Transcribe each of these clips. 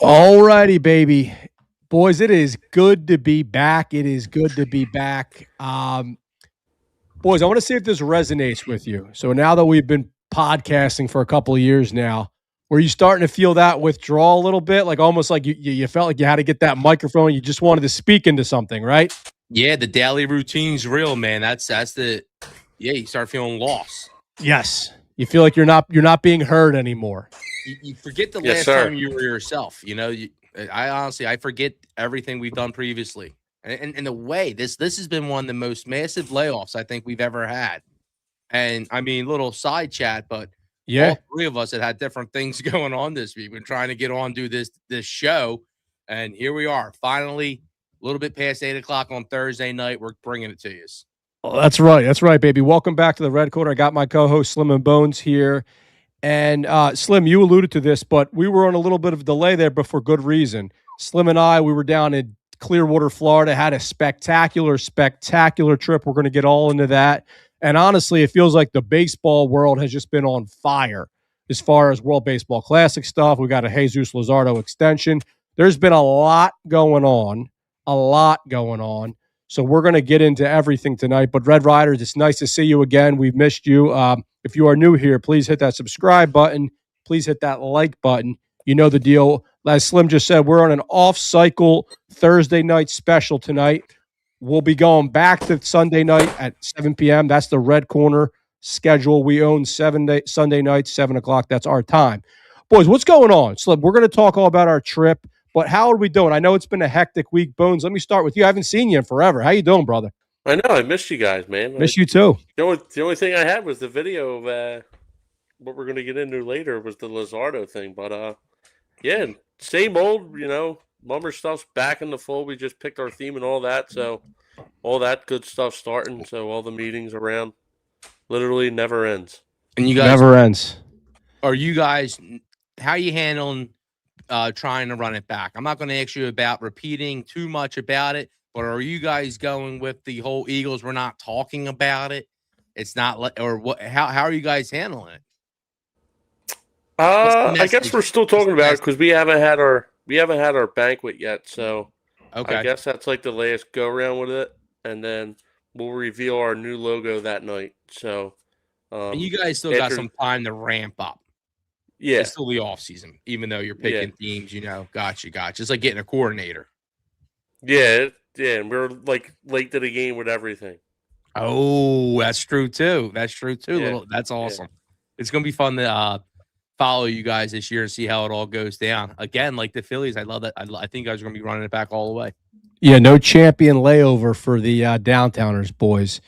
All righty, baby. Boys, it is good to be back. It is good to be back. Boys, I want to see if this resonates with you. So now that we've been podcasting for a couple of years now, were you starting to feel that withdrawal a little bit? Like almost like you felt like you had to get that microphone. You just wanted to speak into something, right? Yeah, the daily routine's real, man. You start feeling lost. Yes. You feel like you're not being heard anymore. You forget the last time you were yourself. I forget everything we've done previously. And in a way, this has been one of the most massive layoffs I think we've ever had. And I mean, little side chat, but Yeah. all three of us had different things going on this week. We're trying to get on, do this show, and here we are. Finally, a little bit past 8:00 on Thursday night, we're bringing it to you. Oh, that's right. That's right, baby. Welcome back to the Red Corner. I got my co-host Slim and Bones here. And Slim, you alluded to this, but we were on a little bit of a delay there, but for good reason. Slim and I, we were down in Clearwater, Florida, had a spectacular trip. We're going to get all into that. And honestly, it feels like the baseball world has just been on fire as far as World Baseball Classic stuff. We got a Jesus Luzardo extension. There's been a lot going on. So we're going to get into everything tonight. But Red Riders, it's nice to see you again. We've missed you. If you are new here, please hit that subscribe button. Please hit that like button. You know the deal. As Slim just said, we're on an off-cycle Thursday night special tonight. We'll be going back to Sunday night at 7 p.m. That's the Red Corner schedule. We own Sunday nights, 7 o'clock. That's our time. Boys, what's going on? Slim, we're going to talk all about our trip, but how are we doing? I know it's been a hectic week. Bones, let me start with you. I haven't seen you in forever. How you doing, brother? I know. I missed you guys, man. Miss you too. The only thing I had was the video of what we're going to get into later was the Luzardo thing. But, yeah, same old, Mummer stuff's back in the fold. We just picked our theme and all that. So all that good stuff starting. So all the meetings around literally never ends. And you guys never ends. Are you guys, how are you handling trying to run it back? I'm not going to ask you about repeating too much about it. But are you guys going with the whole Eagles? We're not talking about it. It's not or what? How are you guys handling it? I guess we're still talking about it because we haven't had our banquet yet. So okay. I guess that's like the last go around with it, and then we'll reveal our new logo that night. So and you guys still got some time to ramp up. Yeah, it's still the off season, even though you're picking themes. Gotcha. It's like getting a coordinator. Yeah. Yeah, and we're like late to the game with everything. Oh, that's true too. Yeah. That's awesome. Yeah. It's gonna be fun to follow you guys this year and see how it all goes down. Again, like the Phillies, I love that. I think you guys are gonna be running it back all the way. Yeah, no champion layover for the downtowners, boys.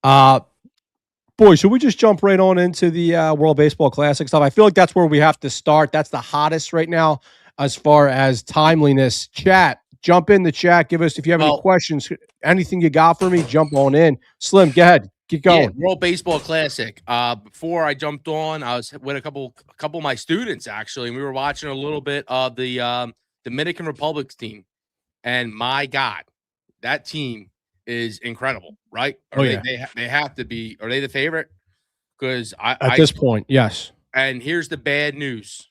Boys, should we just jump right on into the World Baseball Classic stuff? I feel like that's where we have to start. That's the hottest right now as far as timeliness. Chat. Jump in the chat. Give us, if you have any questions, anything you got for me, jump on in. Slim, go ahead. Keep going. Yeah, World Baseball Classic. Before I jumped on, I was with a couple of my students, actually, and we were watching a little bit of the Dominican Republic's team. And my God, that team is incredible, right? They have to be. Are they the favorite? Because at this point, yes. And here's the bad news.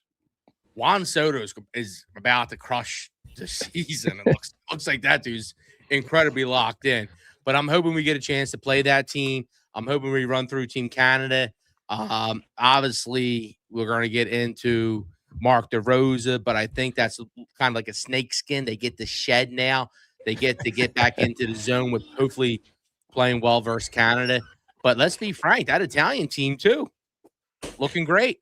Juan Soto is about to crush the season. It looks like that dude's incredibly locked in. But I'm hoping we get a chance to play that team. I'm hoping we run through Team Canada. Obviously, we're going to get into Mark DeRosa, but I think that's kind of like a snake skin. They get to shed now. They get to get back into the zone with hopefully playing well versus Canada. But let's be frank, that Italian team too, looking great.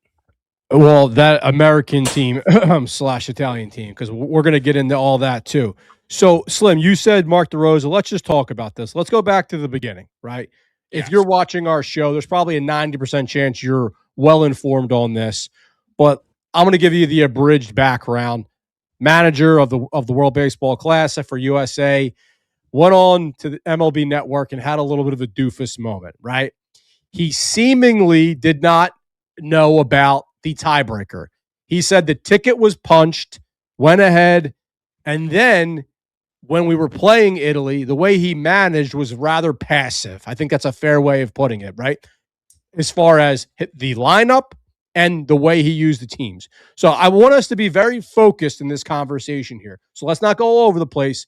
Well, that American team / Italian team, because we're going to get into all that too. So, Slim, you said Mark DeRosa. Let's just talk about this. Let's go back to the beginning, right? Yes. If you're watching our show, there's probably a 90% chance you're well-informed on this. But I'm going to give you the abridged background. Manager of the World Baseball Classic for USA, went on to the MLB Network and had a little bit of a doofus moment, right? He seemingly did not know about the tiebreaker. He said the ticket was punched, went ahead, and then when we were playing Italy, the way he managed was rather passive. I think that's a fair way of putting it, right? As far as hit the lineup, and the way he used the teams. So I want us to be very focused in this conversation here. So let's not go all over the place.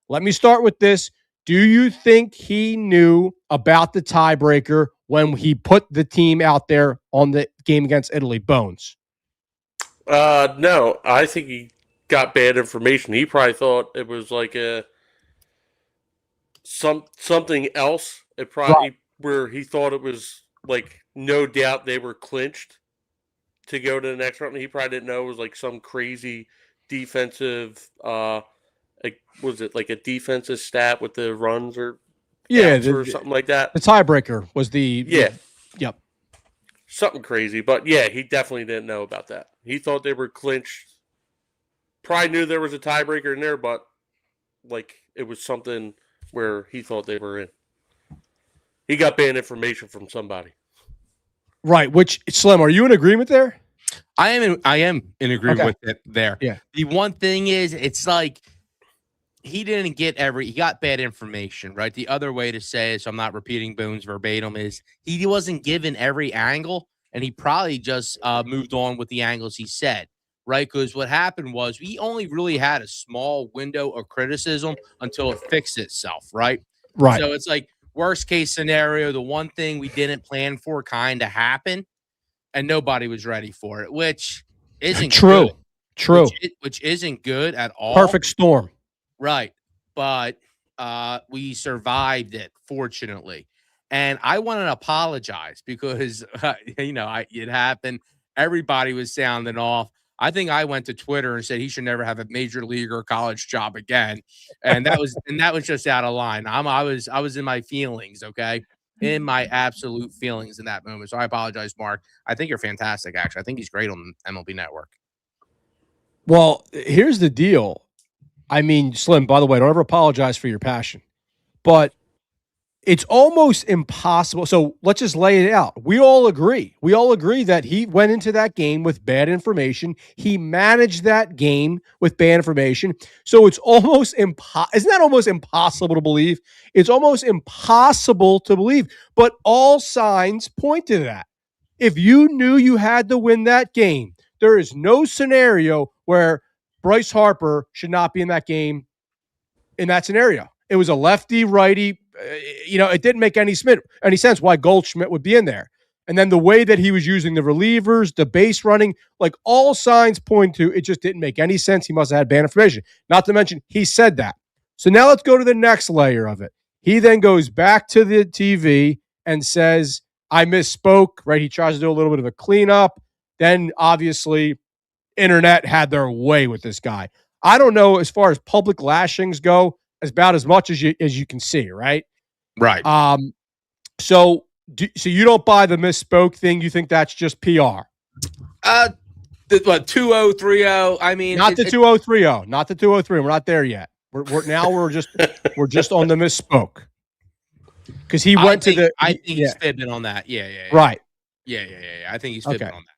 Let me start with this. Do you think he knew about the tiebreaker when he put the team out there on the game against Italy? Bones. No, I think he got bad information. He probably thought it was like something else. It probably where he thought it was like no doubt they were clinched to go to the next round. He probably didn't know it was like some crazy defensive. Like was it like a defensive stat with the runs or or something like that? The tiebreaker was the yep. Something crazy, but yeah, he definitely didn't know about that. He thought they were clinched. Probably knew there was a tiebreaker in there, but like it was something where he thought they were in. He got bad information from somebody. Right. Which, Slim, are you in agreement there? I am in agreement with it there. Yeah. The one thing is, it's like he didn't get he got bad information, right? The other way to say it, so I'm not repeating Bones verbatim, is he wasn't given every angle, and he probably just moved on with the angles he said, right? Because what happened was we only really had a small window of criticism until it fixed itself, right? Right. So it's like worst case scenario, the one thing we didn't plan for kind of happened, and nobody was ready for it, which isn't true. Good, True. Which isn't good at all. Perfect storm. Right. But we survived it, fortunately. And I want to apologize because, it happened. Everybody was sounding off. I think I went to Twitter and said he should never have a major league or college job again. And that was just out of line. I was in my feelings, okay? In my absolute feelings in that moment. So I apologize, Mark. I think you're fantastic, actually. I think he's great on MLB Network. Well, here's the deal. I mean, Slim, by the way, don't ever apologize for your passion. But it's almost impossible. So let's just lay it out. We all agree. We all agree that he went into that game with bad information. He managed that game with bad information. So it's almost isn't that almost impossible to believe? It's almost impossible to believe. But all signs point to that. If you knew you had to win that game, there is no scenario where Bryce Harper should not be in that game in that scenario. It was a lefty, righty. It didn't make any sense why Goldschmidt would be in there. And then the way that he was using the relievers, the base running, like all signs point to it just didn't make any sense. He must have had bad information. Not to mention, he said that. So now let's go to the next layer of it. He then goes back to the TV and says, I misspoke, right? He tries to do a little bit of a cleanup. Then obviously internet had their way with this guy. I don't know as far as public lashings go, about as much as you can see, right? Right. So you don't buy the misspoke thing. You think that's just PR? 2030. I mean, not the 2030. Not the 203. We're not there yet. We're just on the misspoke. Because he went to the. I think he's fibbing on that. Yeah. Right. Yeah. I think he's fibbing on that.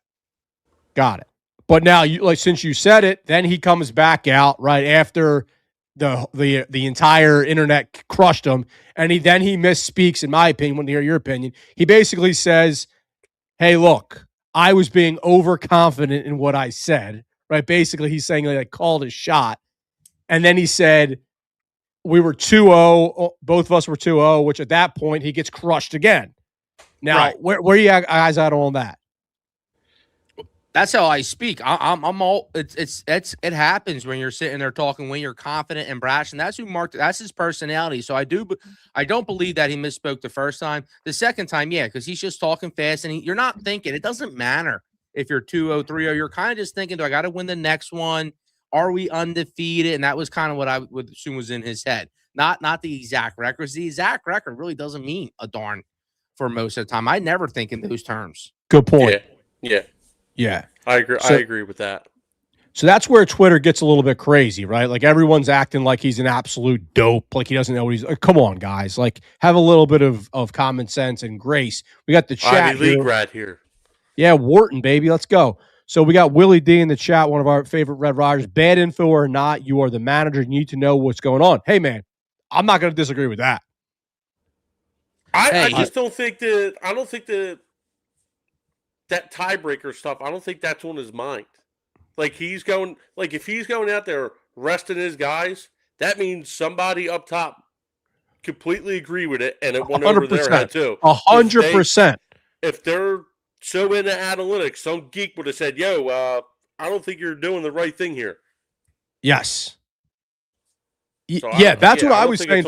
Got it. But now, since you said it, then he comes back out right after the entire internet crushed him, and he misspeaks. In my opinion, want to hear your opinion. He basically says, "Hey, look, I was being overconfident in what I said." Right? Basically, he's saying I called his shot, and then he said we were 2-0. Both of us were 2-0, which at that point he gets crushed again. Now, right. where are you guys at on that? That's how I speak. I'm all. It happens when you're sitting there talking when you're confident and brash, and that's who Mark. That's his personality. So I don't believe that he misspoke the first time. The second time, yeah, because he's just talking fast, and you're not thinking. It doesn't matter if you're 2-0, 3-0. You're kind of just thinking, do I got to win the next one? Are we undefeated? And that was kind of what I would assume was in his head. Not the exact record. The exact record really doesn't mean a darn for most of the time. I never think in those terms. Good point. Yeah. Yeah. I agree. I agree with that. So that's where Twitter gets a little bit crazy, right? Like everyone's acting like he's an absolute dope, like he doesn't know what he's like, come on, guys. Like have a little bit of common sense and grace. We got the chat League right here. Yeah, Wharton, baby. Let's go. So we got Willie D in the chat, one of our favorite Red Riders. Bad info or not, you are the manager. You need to know what's going on. Hey, man, I'm not going to disagree with that. I just don't think that that tiebreaker stuff, I don't think that's on his mind. Like he's going, like if he's going out there resting his guys, that means somebody up top completely agree with it, and it went over their head too. 100%. If they're so into analytics, some geek would have said, "Yo, I don't think you're doing the right thing here." Yes. So that's what I was saying.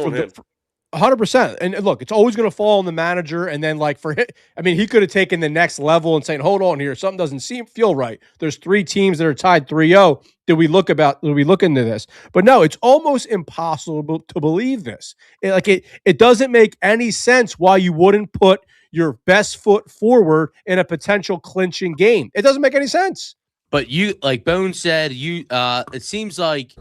100%. And look, it's always going to fall on the manager. And then, like, he could have taken the next level and saying, hold on here, something doesn't feel right. There's 3 teams that are tied 3-0. Did we look into this? But no, it's almost impossible to believe this. It doesn't make any sense why you wouldn't put your best foot forward in a potential clinching game. It doesn't make any sense. But you, like Bone said, it seems like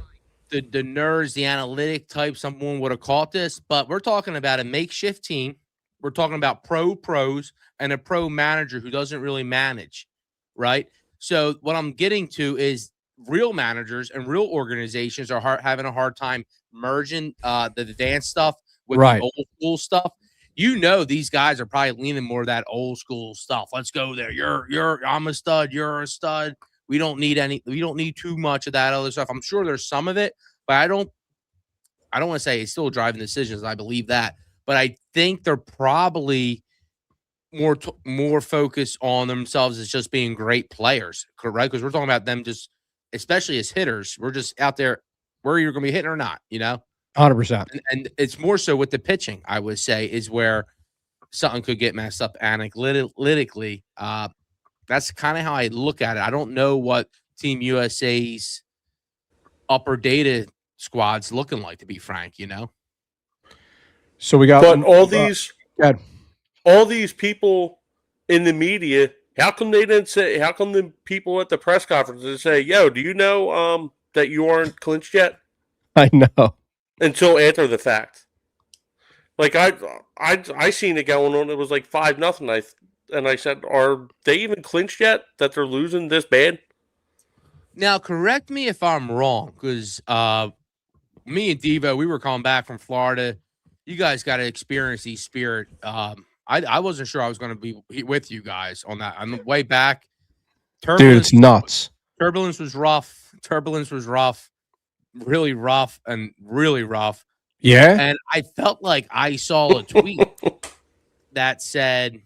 the nerds, the analytic type, someone would have caught this, but we're talking about a makeshift team. We're talking about pros and a pro manager who doesn't really manage, right? So what I'm getting to is real managers and real organizations are having a hard time merging the advanced stuff with the old school stuff. These guys are probably leaning more of that old school stuff. Let's go there. I'm a stud. You're a stud. We don't need too much of that other stuff. I'm sure there's some of it, but I don't want to say it's still driving decisions. I believe that, but I think they're probably more focused on themselves as just being great players, correct? Because we're talking about them just, especially as hitters, we're just out there where you're going to be hitting or not, 100%. And it's more so with the pitching, I would say, is where something could get messed up analytically. That's kind of how I look at it. I don't know what Team USA's upper data squad's looking like, to be frank, So we got all these people in the media, how come the people at the press conferences say, "Yo, do you know that you aren't clinched yet?" I know. Until after the fact. Like I seen it going on, it was like 5-0. And I said, are they even clinched yet that they're losing this bad? Now, correct me if I'm wrong, because me and Devo, we were coming back from Florida. You guys got to experience the spirit. I wasn't sure I was going to be with you guys on that. On the way back, dude, it's nuts. Turbulence was rough, really rough, and really rough. Yeah. And I felt like I saw a tweet that said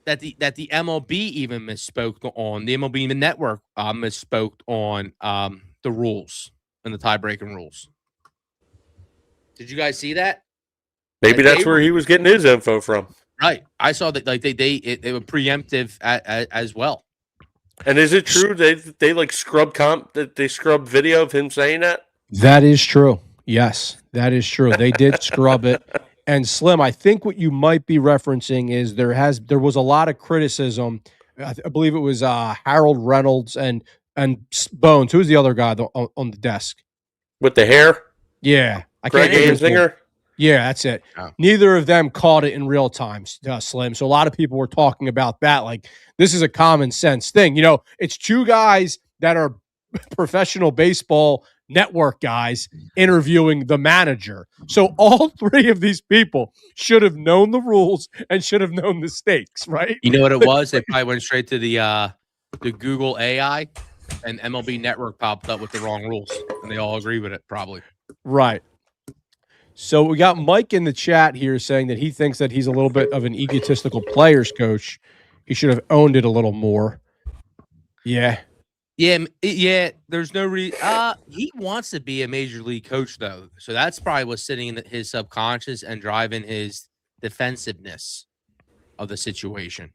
that the MLB even misspoke on the MLB network misspoke on the rules and the tie-breaking rules. Did you guys see that? Maybe that's where he was getting his info from. Right. I saw that they were preemptive as well. And is it true they like scrub they scrub video of him saying that? That is true. Yes, that is true. They did scrub it. And Slim, I think what you might be referencing is there was a lot of criticism. I believe it was Harold Reynolds and Bones. Who's the other guy on the desk with the hair? Yeah, Greg Ansinger. Yeah, that's it. Oh. Neither of them caught it in real time, Slim. So a lot of people were talking about that. Like, this is a common sense thing. It's 2 guys that are professional baseball network guys interviewing the manager. So all 3 of these people should have known the rules and should have known the stakes, right? You know what it was? They probably went straight to the Google AI, and MLB Network popped up with the wrong rules, and they all agree with it, probably. Right. So we got Mike in the chat here saying that he thinks that he's a little bit of an egotistical players coach. He should have owned it a little more. Yeah. Yeah. There's no reason. He wants to be a major league coach, though. So that's probably what's sitting in his subconscious and driving his defensiveness of the situation.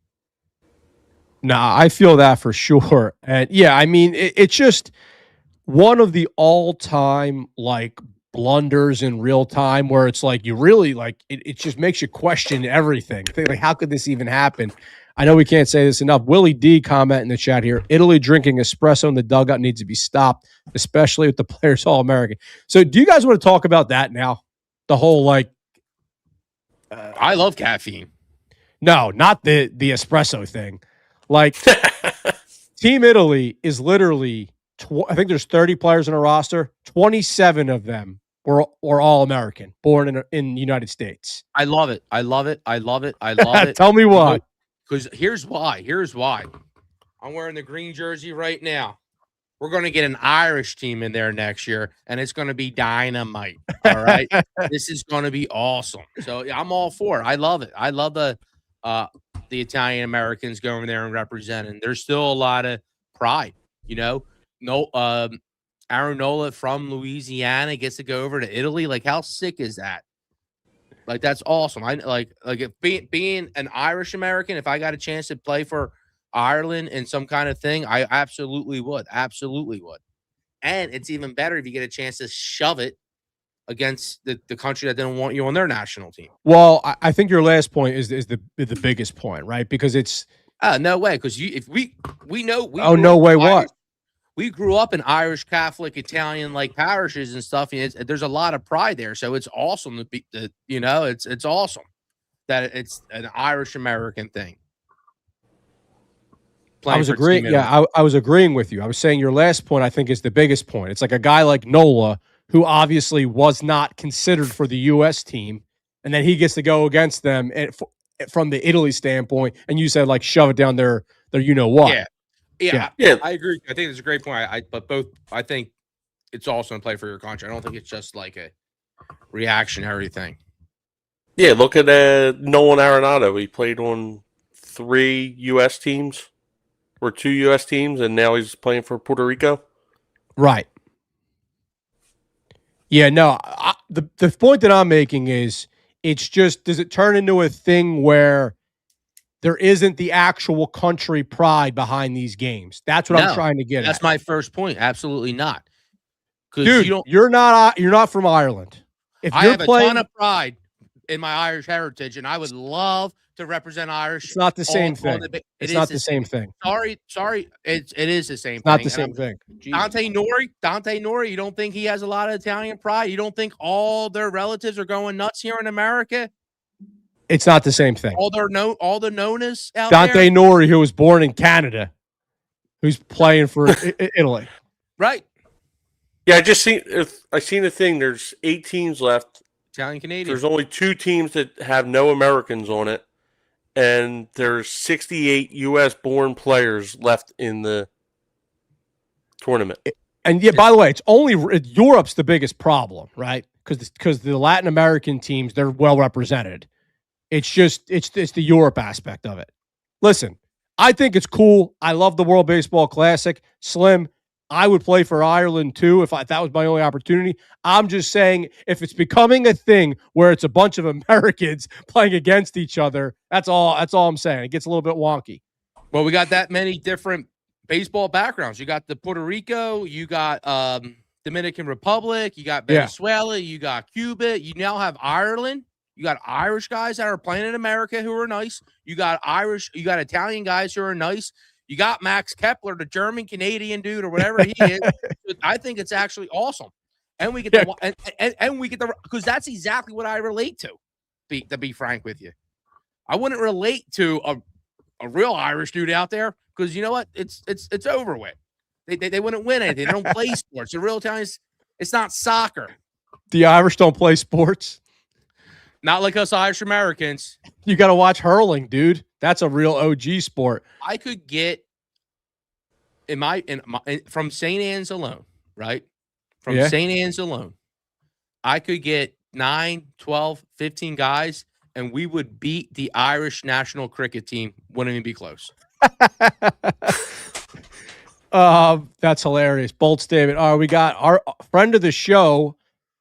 Nah, I feel that for sure. And yeah, I mean, it's just one of the all-time like blunders in real time where it's like you really like it just makes you question everything. Like, how could this even happen? I know we can't say this enough. Willie D comment in the chat here. Italy drinking espresso in the dugout needs to be stopped, especially with the players All-American. So do you guys want to talk about that now? The whole like I love caffeine. No, not the espresso thing. Like Team Italy is literally I think there's 30 players in a roster. 27 of them were All-American, born in the United States. I love it. I love it. I love it. I love it. Tell me why. Because here's why. I'm wearing the green jersey right now. We're going to get an Irish team in there next year, and it's going to be dynamite. All right, this is going to be awesome. So I'm all for it. I love it. I love the Italian Americans going there and representing. There's still a lot of pride. No, Aaron Nola from Louisiana gets to go over to Italy. Like, how sick is that? Like, that's awesome. I like if being an Irish American, if I got a chance to play for Ireland in some kind of thing, I absolutely would. Absolutely would. And it's even better if you get a chance to shove it against the country that didn't want you on their national team. Well, I think your last point is the biggest point, right? Because it's no way. Because we know no way what? We grew up in Irish, Catholic, Italian like parishes and stuff. And there's a lot of pride there, so it's awesome to be. It's awesome that it's an Irish American thing. I was agreeing. Yeah, I was agreeing with you. I was saying your last point, I think, is the biggest point. It's like a guy like Nola, who obviously was not considered for the U.S. team, and then he gets to go against them from the Italy standpoint. And you said like shove it down their what? Yeah. I agree. I think it's a great point. I think it's awesome to play for your country. I don't think it's just like a reactionary thing. Yeah, look at Nolan Arenado. He played on 3 U.S. teams or 2 U.S. teams, and now he's playing for Puerto Rico. Right. Yeah, no, the point that I'm making is it's just, does it turn into a thing where there isn't the actual country pride behind these games? That's what I'm trying to get at. That's my first point. Absolutely not. Dude, you're not from Ireland. If I have a ton of pride in my Irish heritage, and I would love to represent Irish. It's not the same thing. It's not the same thing. Sorry. It is the same thing. Not the same thing. Dante Nori, you don't think he has a lot of Italian pride? You don't think all their relatives are going nuts here in America? It's not the same thing. All the Nonas out Dante there? Nori, who was born in Canada, who's playing for Italy. Right. Yeah, I seen a thing. There's 8 teams left. Italian Canadian. There's only 2 teams that have no Americans on it, and there's 68 U.S. born players left in the tournament. And yeah, by the way, it's only Europe's the biggest problem, right? Because the Latin American teams, they're well represented. It's just it's the Europe aspect of it. Listen, I think it's cool. I love the World Baseball Classic. Slim, I would play for Ireland too if that was my only opportunity. I'm just saying, if it's becoming a thing where it's a bunch of Americans playing against each other, that's all I'm saying. It gets a little bit wonky. Well, we got that many different baseball backgrounds. You got the Puerto Rico, you got Dominican Republic, you got Venezuela, you got Cuba, you now have Ireland. You got Irish guys that are playing in America who are nice. You got Italian guys who are nice. You got Max Kepler, the German Canadian dude or whatever he is. I think it's actually awesome. And we get the because that's exactly what I relate to. To be frank with you, I wouldn't relate to a real Irish dude out there because you know what? It's over with. They wouldn't win anything. They don't play sports. The real Italians, it's not soccer. The Irish don't play sports. Not like us Irish Americans. You got to watch hurling, dude. That's a real OG sport. I could get from St. Anne's alone, right? From St. Anne's alone, I could get 9, 12, 15 guys, and we would beat the Irish national cricket team. Wouldn't even be close. That's hilarious. Bolt statement. All right, we got our friend of the show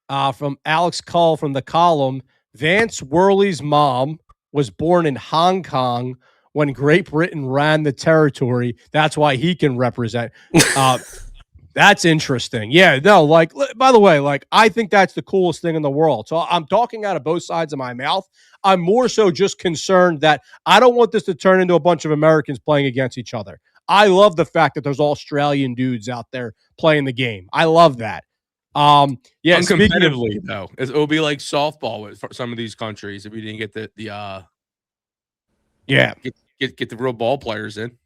from Alex Cull from the column. Vance Worley's mom was born in Hong Kong when Great Britain ran the territory. That's why he can represent. That's interesting. Yeah, no, like, by the way, like, I think that's the coolest thing in the world. So I'm talking out of both sides of my mouth. I'm more so just concerned that I don't want this to turn into a bunch of Americans playing against each other. I love the fact that there's Australian dudes out there playing the game. I love that. Yeah, competitively though, it will be like softball with some of these countries if we didn't get the get the real ball players in.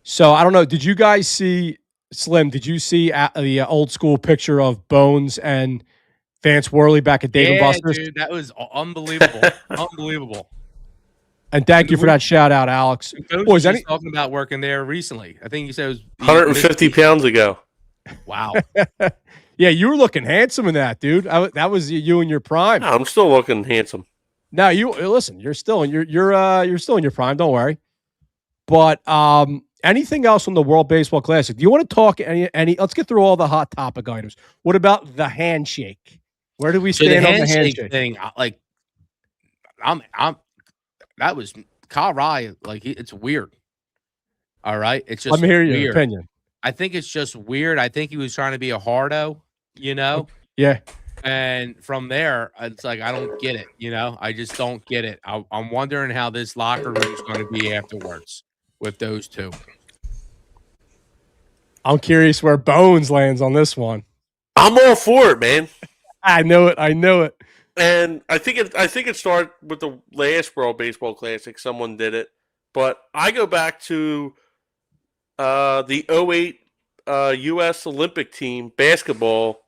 So I don't know. Did you guys see Slim? Did you see the old school picture of Bones and Vance Worley back at Dave and Buster's? Dude, that was unbelievable. Unbelievable. And thank you for that shout out, Alex. Coach was just talking about working there recently. I think you said it was 150 pounds ago. Wow. Yeah, you were looking handsome in that, dude. That was you in your prime. No, I'm still looking handsome. No, you listen. You're still in you're still in your prime. Don't worry. But anything else on the World Baseball Classic? Do you want to talk any? Let's get through all the hot topic items. What about the handshake? Where do we stand on the handshake thing? Like, that was Kyle Rye. Like, it's weird. All right, it's just. Let me hear your weird. opinion. I think it's just weird. I think he was trying to be a hardo, you know? Yeah. And from there, it's like, I don't get it, you know? I just don't get it. I'm wondering how this locker room is going to be afterwards with those two. I'm curious where Bones lands on this one. I'm all for it, man. I know it. And I think it started with the last World Baseball Classic. Someone did it. But I go back to the 08 U.S. Olympic team basketball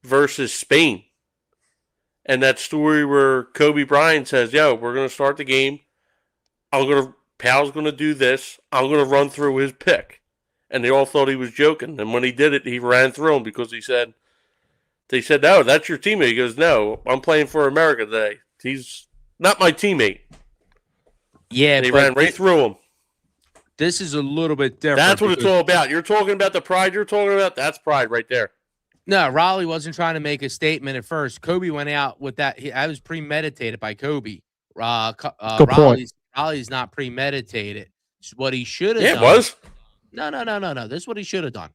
versus Spain. And that story where Kobe Bryant says, yo, we're going to start the game. Pal's going to do this. I'm going to run through his pick. And they all thought he was joking. And when he did it, he ran through him because they said, no, that's your teammate. He goes, no, I'm playing for America today. He's not my teammate. Yeah, and he ran right through him. This is a little bit different. That's what it's all about. You're talking about the pride you're talking about? That's pride right there. No, Raleigh wasn't trying to make a statement at first. Kobe went out with that. I was premeditated by Kobe. Raleigh's not premeditated. It's what he should have done. Yeah, it was. No. This is what he should have done.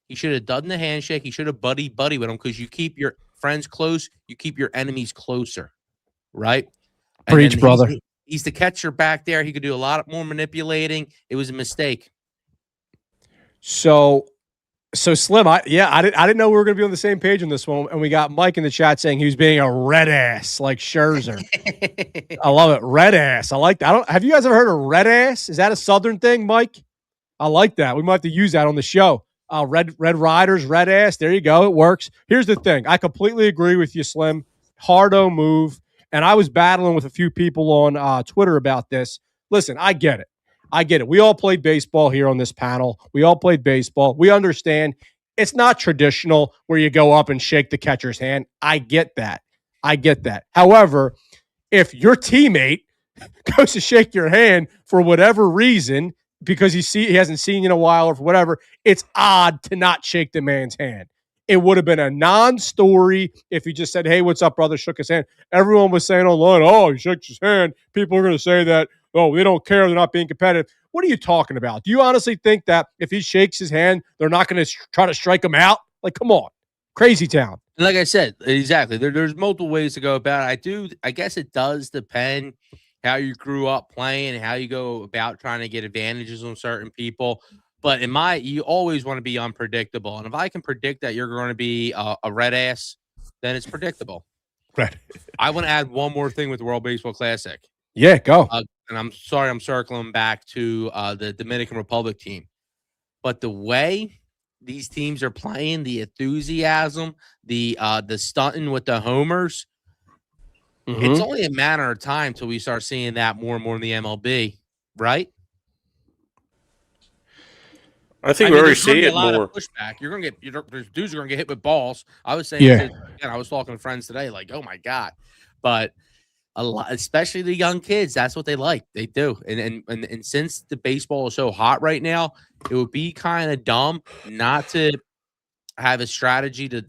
He should have done the handshake. He should have buddy with him because you keep your friends close. You keep your enemies closer, right? Preach, brother. He's the catcher back there. He could do a lot more manipulating. It was a mistake. So Slim, I didn't know we were going to be on the same page on this one. And we got Mike in the chat saying he was being a red ass like Scherzer. I love it, red ass. I like that. Have you guys ever heard of red ass? Is that a Southern thing, Mike? I like that. We might have to use that on the show. Red Riders, red ass. There you go. It works. Here's the thing. I completely agree with you, Slim. Hardo move. And I was battling with a few people on Twitter about this. Listen, I get it. We all played baseball here on this panel. We all played baseball. We understand it's not traditional where you go up and shake the catcher's hand. I get that. However, if your teammate goes to shake your hand for whatever reason, because he hasn't seen you in a while or for whatever, it's odd to not shake the man's hand. It would have been a non-story if he just said, hey, what's up, brother, shook his hand. Everyone was saying online, oh, he shook his hand. People are going to say that, oh, they don't care. They're not being competitive. What are you talking about? Do you honestly think that if he shakes his hand, they're not going to try to strike him out? Like, come on. Crazy town. And like I said, exactly. There's multiple ways to go about it. I guess it does depend how you grew up playing and how you go about trying to get advantages on certain people. But you always want to be unpredictable. And if I can predict that you're going to be a red ass, then it's predictable. Right. I want to add one more thing with the World Baseball Classic. Yeah, go. And I'm sorry, I'm circling back to the Dominican Republic team. But the way these teams are playing, the enthusiasm, the stunting with the homers, it's only a matter of time till we start seeing that more and more in the MLB, right? I think we already see it more. Of pushback. You're gonna get there's dudes are gonna get hit with balls. I was saying, I was talking to friends today, like, oh my god, but a lot, especially the young kids, that's what they like. They do, and since the baseball is so hot right now, it would be kind of dumb not to have a strategy to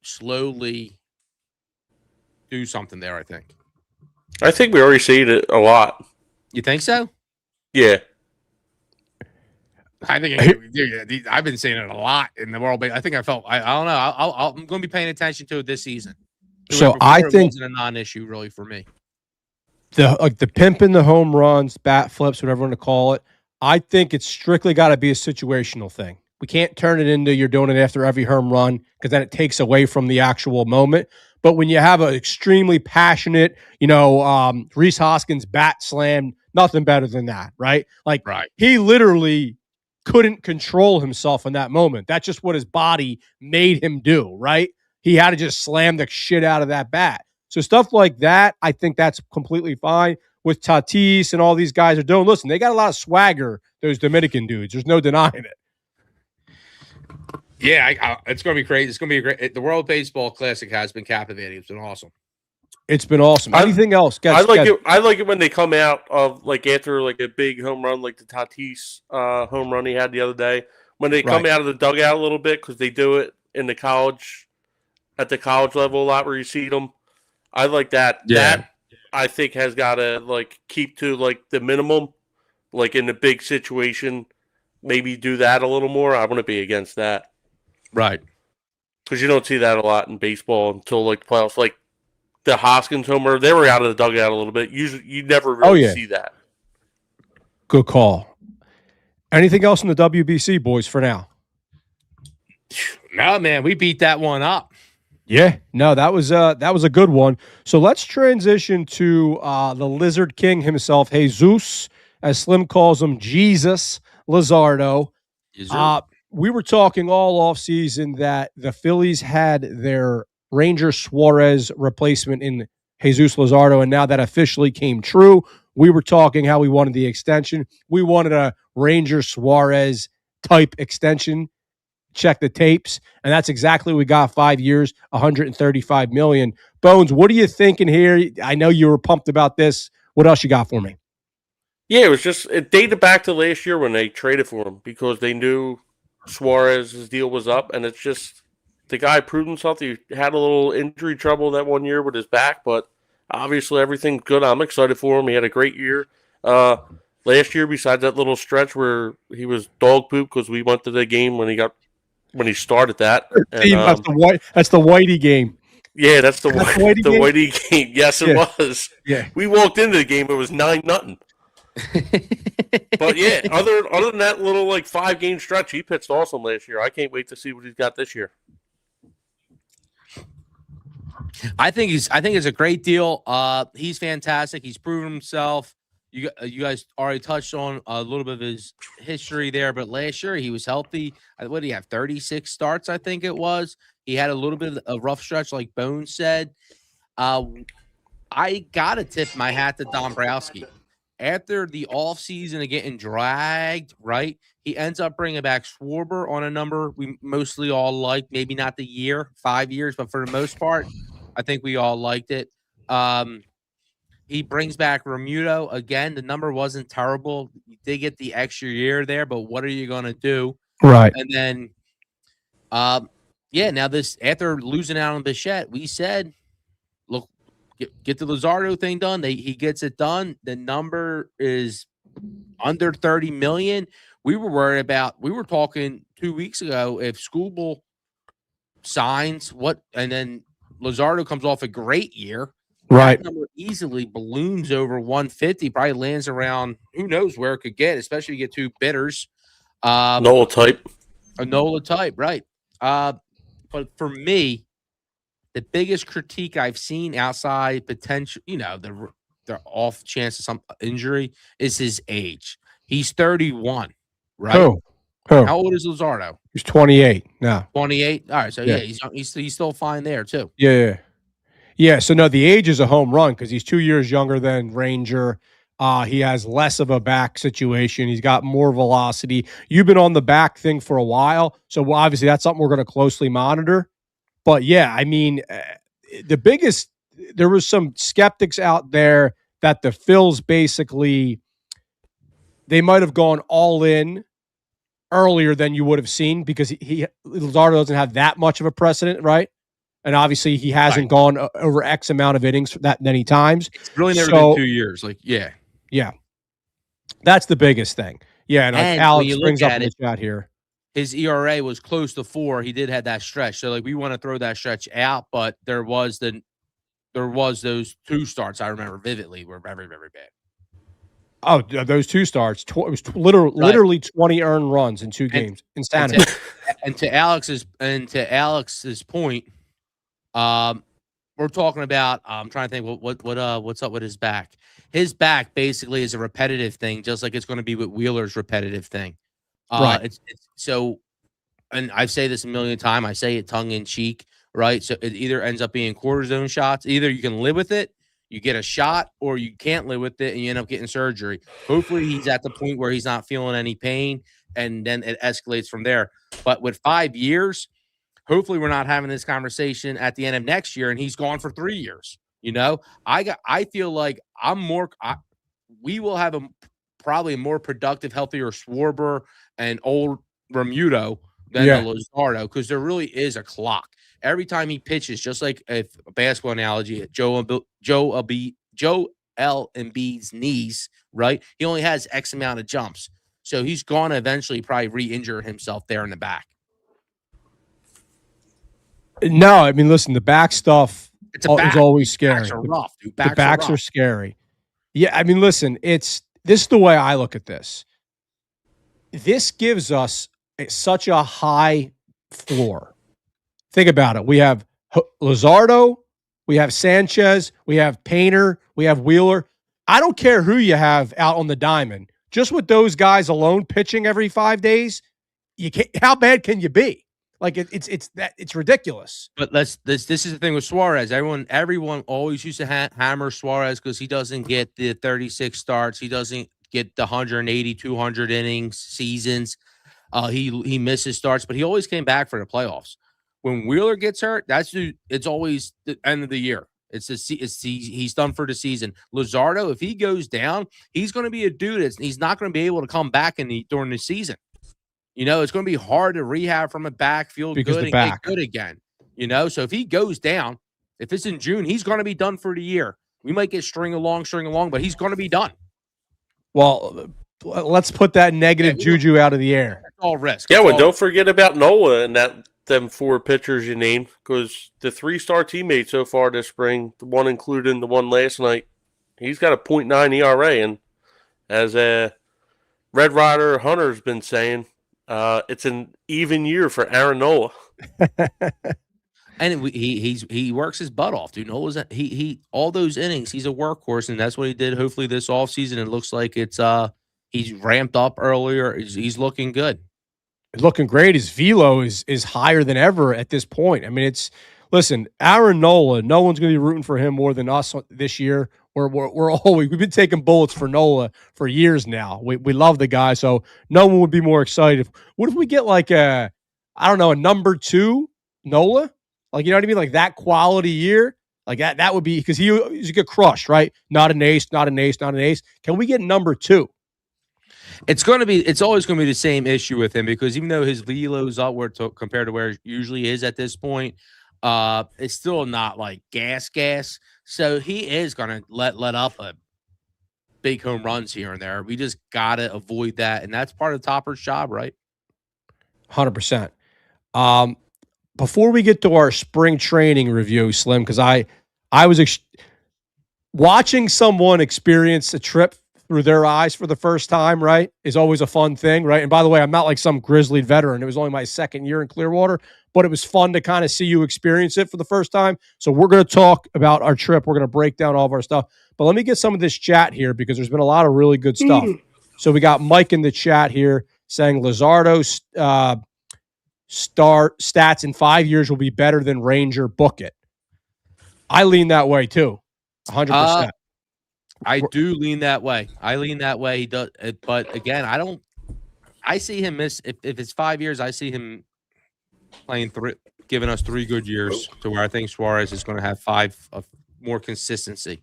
slowly do something there. I think we already see it a lot. You think so? Yeah. I think I've been seeing it a lot in the world. I think I don't know. I'm going to be paying attention to it this season. So I think it wasn't a non-issue really for me. The pimping, the home runs, bat flips, whatever you want to call it. I think it's strictly got to be a situational thing. We can't turn it into you're doing it after every home run because then it takes away from the actual moment. But when you have an extremely passionate, Rhys Hoskins bat slam, nothing better than that, right? Like he literally couldn't control himself in that moment. That's just what his body made him do, right? He had to just slam the shit out of that bat. So stuff like that, I think that's completely fine. with Tatis and all these guys are doing. Listen, they got a lot of swagger, those Dominican dudes. There's no denying it. Yeah, it's going to be crazy. It's going to be the World Baseball Classic has been captivating. It's been awesome. It's been awesome. Anything else? I like it when they come out of like after like a big home run, like the Tatis home run he had the other day. When they come out of the dugout a little bit, because they do it in the college, at the college level a lot where you see them. I like that. Yeah. That I think has got to like keep to like the minimum, like in the big situation. Maybe do that a little more. I want to be against that. Right. Because you don't see that a lot in baseball until like the playoffs. Like the Hoskins homer, they were out of the dugout a little bit. Usually, you never really see that. Good call. Anything else in the WBC, boys, for now? No, man, we beat that one up. Yeah, no, that was a good one. So let's transition to the Lizard King himself, Jesus, as Slim calls him, Jesus Luzardo. We were talking all offseason that the Phillies had their Ranger Suarez replacement in Jesus Luzardo, and now that officially came true. We were talking how we wanted the extension. We wanted a Ranger Suarez type extension. Check the tapes, and that's exactly what we got. 5 years, $135 million. Bones, what are you thinking here? I know you were pumped about this. What else you got for me? Yeah, it dated back to last year when they traded for him because they knew Suarez's deal was up, and it's just the guy proved himself. He had a little injury trouble that one year with his back, but obviously everything's good. I'm excited for him. He had a great year. Last year, besides that little stretch where he was dog poop because we went to the game when he started that. And, that's the Whitey game. Yeah, that's the Whitey game. Yes, it was. Yeah. We walked into the game, it was 9-0. But yeah, other than that little like 5-game stretch, he pitched awesome last year. I can't wait to see what he's got this year. I think it's a great deal. He's fantastic. He's proven himself. You guys already touched on a little bit of his history there, but last year he was healthy. What did he have? 36 starts, I think it was. He had a little bit of a rough stretch, like Bones said. I gotta tip my hat to Dombrowski. After the offseason of getting dragged, right, he ends up bringing back Schwarber on a number we mostly all liked. Maybe not the year, 5 years, but for the most part, I think we all liked it. He brings back Romuto. Again, the number wasn't terrible. You did get the extra year there, but what are you going to do? Right. And then, now this, after losing out on Bichette, we said, look, get the Luzardo thing done. He gets it done. The number is under $30 million. We were talking 2 weeks ago, if Skubal signs and then Luzardo comes off a great year, right, that number easily balloons over 150, probably lands around who knows where it could get, especially if you get two bidders. Nola type. A Nola type, right. But for me, the biggest critique I've seen outside potential, the off chance of some injury is his age. He's 31, right? Who? How old is Luzardo? He's 28 now. 28? All right, so he's still fine there too. Yeah, so no, the age is a home run because he's 2 years younger than Ranger. He has less of a back situation. He's got more velocity. You've been on the back thing for a while, so obviously that's something we're going to closely monitor. But yeah, I mean, there was some skeptics out there that the Phils basically, they might have gone all in earlier than you would have seen because Luzardo doesn't have that much of a precedent, right? And obviously he hasn't gone over X amount of innings that many times. It's really never been 2 years. Yeah. That's the biggest thing. Yeah, and like Alex brings up in the chat here. His ERA was close to 4. He did have that stretch. So we want to throw that stretch out, but there was those 2 starts I remember vividly were very, very bad. Oh, those 2 starts. It was literally 20 earned runs in 2 games. Insanity. And to Alex's point, we're talking about. I'm trying to think what's up with his back. His back basically is a repetitive thing, just like it's going to be with Wheeler's repetitive thing. Right. It's so, and I say this a million times. I say it tongue in cheek, right? So it either ends up being cortisone shots. Either you can live with it, You get a shot or you can't live with it and you end up getting surgery. Hopefully he's at the point where he's not feeling any pain and then it escalates from there. But with 5 years, hopefully we're not having this conversation at the end of next year and he's gone for 3 years. I feel like we will have probably a more productive, healthier Schwarber and old Remuto than the Luzardo, because there really is a clock. Every time he pitches, just like a basketball analogy, Joel Embiid's knees, right? He only has X amount of jumps. So he's going to eventually probably re-injure himself there in the back. No, I mean, listen, the back stuff is always scary. Backs are rough, dude. The backs are scary. Yeah, I mean, listen, this is the way I look at this. This gives us such a high floor. Think about it. We have Luzardo, we have Sanchez, we have Painter, we have Wheeler. I don't care who you have out on the diamond. Just with those guys alone pitching every 5 days, how bad can you be? Like it's ridiculous. But this is the thing with Suarez. Everyone always used to hammer Suarez because he doesn't get the 36 starts. He doesn't get the 180, 200 innings seasons. He misses starts, but he always came back for the playoffs. When Wheeler gets hurt, it's always the end of the year. He's done for the season. Luzardo, if he goes down, he's going to be a dude. He's not going to be able to come back during the season. It's going to be hard to rehab from a back, feel good, and get good again. So if he goes down, if it's in June, he's going to be done for the year. We might get string along, but he's going to be done. Well, let's put that negative juju out of the air. That's all risk. Yeah, don't forget about Nola and them 4 pitchers you named, because the 3-star teammate so far this spring, the one including the one last night, he's got a .9 ERA, and as Red Rider Hunter's been saying, it's an even year for Aaron Nola. And he works his butt off, dude. Nola's he all those innings, he's a workhorse, and that's what he did. Hopefully this offseason, it looks like he's ramped up earlier. He's looking good. Looking great. His velo is higher than ever at this point. I mean, listen, Aaron Nola, no one's going to be rooting for him more than us this year. We've been taking bullets for Nola for years now. We love the guy, so no one would be more excited. What if we get like a number 2 Nola? Like, you know what I mean? Like that quality year, like that would be, because he's get crushed, right? Not an ace. Can we get number 2? It's always going to be the same issue with him, because even though his velo is upward compared to where it usually is at this point, it's still not like gas. So he is going to let up a big home runs here and there. We just got to avoid that, and that's part of the topper's job, right? 100%. Before we get to our spring training review, Slim, because I was watching someone experience a trip through their eyes for the first time, right, is always a fun thing, right? And by the way, I'm not like some grizzly veteran. It was only my 2nd year in Clearwater, but it was fun to kind of see you experience it for the first time. So we're going to talk about our trip. We're going to break down all of our stuff. But let me get some of this chat here, because there's been a lot of really good stuff. So we got Mike in the chat here saying Luzardo's stats in 5 years will be better than Ranger. Book it. I lean that way too, 100%. I do lean that way. He does, but again, I see him miss. If it's 5 years, I see him playing giving us 3 good years, to where I think Suarez is going to have 5 of more consistency.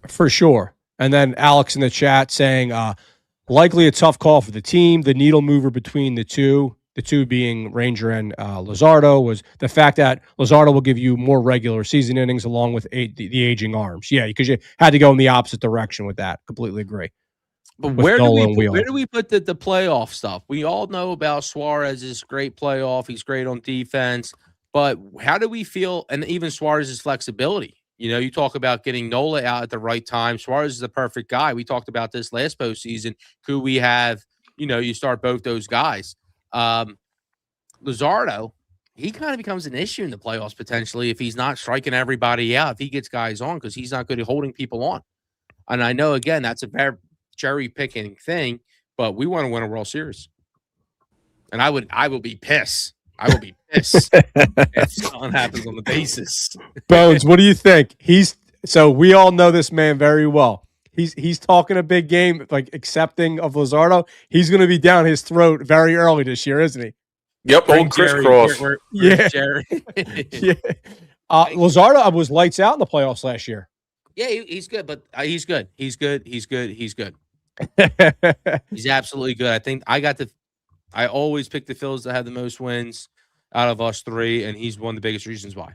For sure. And then Alex in the chat saying, likely a tough call for the team. The needle mover between the two being Ranger and Luzardo, was the fact that Luzardo will give you more regular season innings along with the aging arms. Yeah, because you had to go in the opposite direction with that. Completely agree. But where do we put the playoff stuff? We all know about Suarez's great playoff. He's great on defense. But how do we feel, and even Suarez's flexibility? You talk about getting Nola out at the right time. Suarez is the perfect guy. We talked about this last postseason. Could we have, you start both those guys? Luzardo, he kind of becomes an issue in the playoffs potentially if he's not striking everybody out, if he gets guys on, because he's not good at holding people on. And I know, again, that's a very cherry picking thing, but we want to win a World Series. And I will be pissed. I will be pissed if something happens on the bases. Bones, what do you think? So we all know this man very well. He's talking a big game, like accepting of Luzardo. He's going to be down his throat very early this year, isn't he? Yep, Bring old Jerry. crisscross. Where's Yeah. Jerry? Yeah. Luzardo was lights out in the playoffs last year. Yeah, he's good, but he's good. He's good. He's good. He's good. He's absolutely good. I think I always pick the Phillies to have the most wins out of us three, and he's one of the biggest reasons why.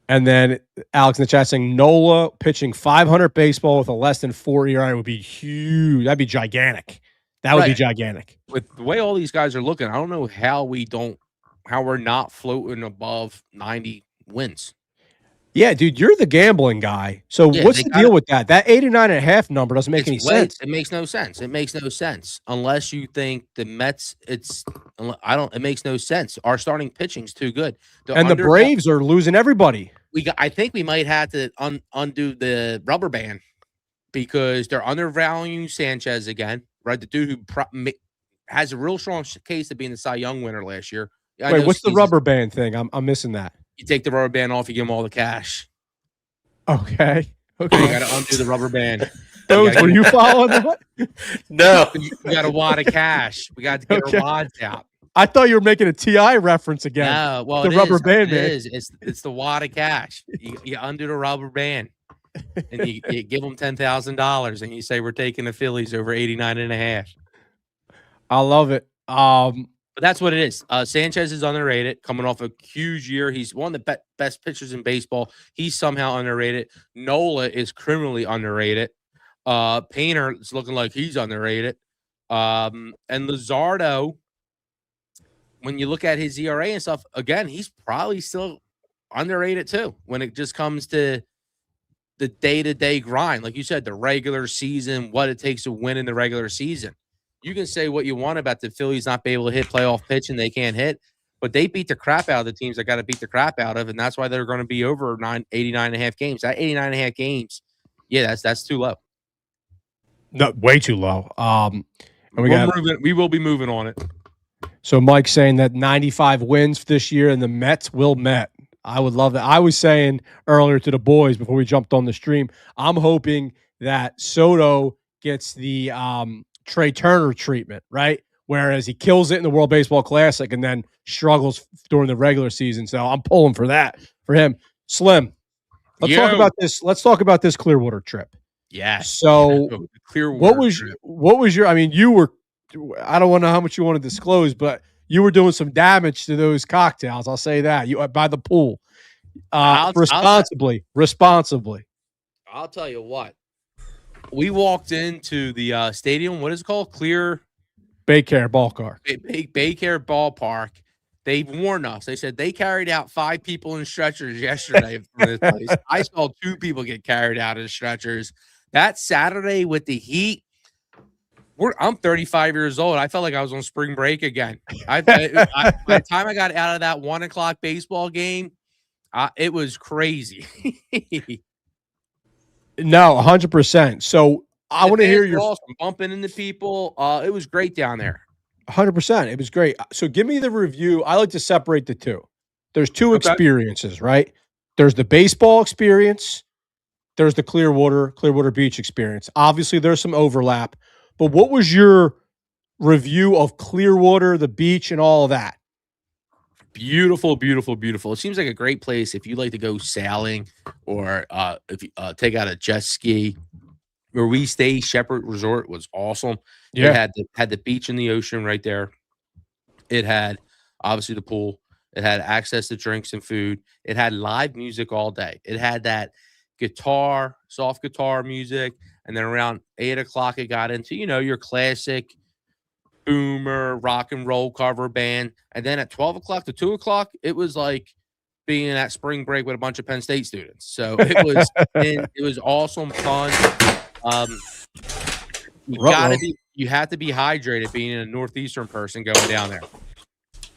And then Alex in the chat saying Nola pitching 500 baseball with a less than 4 ERA would be huge. That'd be gigantic. That would be gigantic. With the way all these guys are looking, I don't know how we're not floating above 90 wins. Yeah, dude, you're the gambling guy. So what's the deal with that? That 89.5 number doesn't make any sense. It makes no sense. It makes no sense unless you think the Mets. It makes no sense. Our starting pitching's too good. The Braves are losing everybody. I think we might have to undo the rubber band because they're undervaluing Sanchez again. Right, the dude who has a real strong case of being the Cy Young winner last year. Wait, what's the rubber band thing? I'm missing that. You take the rubber band off, you give them all the cash. Okay. You got to undo the rubber band. Were you following that? No. You got a wad of cash. We got to get our wads out. I thought you were making a TI reference again. No, well, the rubber band, man. It's the wad of cash. You undo the rubber band, and you give them $10,000, and you say we're taking the Phillies over 89.5. I love it. But that's what it is. Sanchez is underrated, coming off a huge year. He's one of the best pitchers in baseball. He's somehow underrated. Nola is criminally underrated. Painter is looking like he's underrated. And Luzardo, when you look at his ERA and stuff, again, he's probably still underrated too when it just comes to the day-to-day grind. Like you said, the regular season, what it takes to win in the regular season. You can say what you want about the Phillies not being able to hit playoff pitch and they can't hit, but they beat the crap out of the teams that got to beat the crap out of, and that's why they're going to be over 89.5 games. That 89.5 games, yeah, that's too low. No, way too low. And we will be moving on it. So Mike's saying that 95 wins this year and the Mets will Met. I would love that. I was saying earlier to the boys before we jumped on the stream, I'm hoping that Soto gets the Trey Turner treatment, right? Whereas he kills it in the World Baseball Classic and then struggles during the regular season. So I'm pulling for that for him. Slim, let's talk about this. Let's talk about this Clearwater trip. Yeah. So Clearwater what was your? I mean, you were. I don't know how much you want to disclose, but you were doing some damage to those cocktails. I'll say that you by the pool, responsibly. I'll tell you what. We walked into the stadium. What is it called? Baycare Ballpark. Baycare Ballpark. They warned us. They said they carried out 5 people in stretchers yesterday from this place. I saw 2 people get carried out in stretchers. That Saturday with the heat, I'm 35 years old. I felt like I was on spring break again. By the time I got out of that 1:00 baseball game, it was crazy. No, 100%. So I want to hear your awesome. Bumping into people. It was great down there. 100%. It was great. So give me the review. I like to separate the two. There's 2 experiences, right? There's the baseball experience. There's the Clearwater Beach experience. Obviously, there's some overlap. But what was your review of Clearwater, the beach, and all of that? Beautiful, beautiful, beautiful. It seems like a great place if you like to go sailing or if you take out a jet ski. Where we stay, Shepherd Resort was awesome. Yeah. It had the beach and the ocean right there. It had obviously the pool. It had access to drinks and food. It had live music all day. It had that soft guitar music. And then around 8:00, it got into, your classic boomer rock and roll cover band. And then at 12:00 to 2:00, it was like being at spring break with a bunch of Penn State students. So it was awesome fun. You have to be hydrated being a Northeastern person going down there.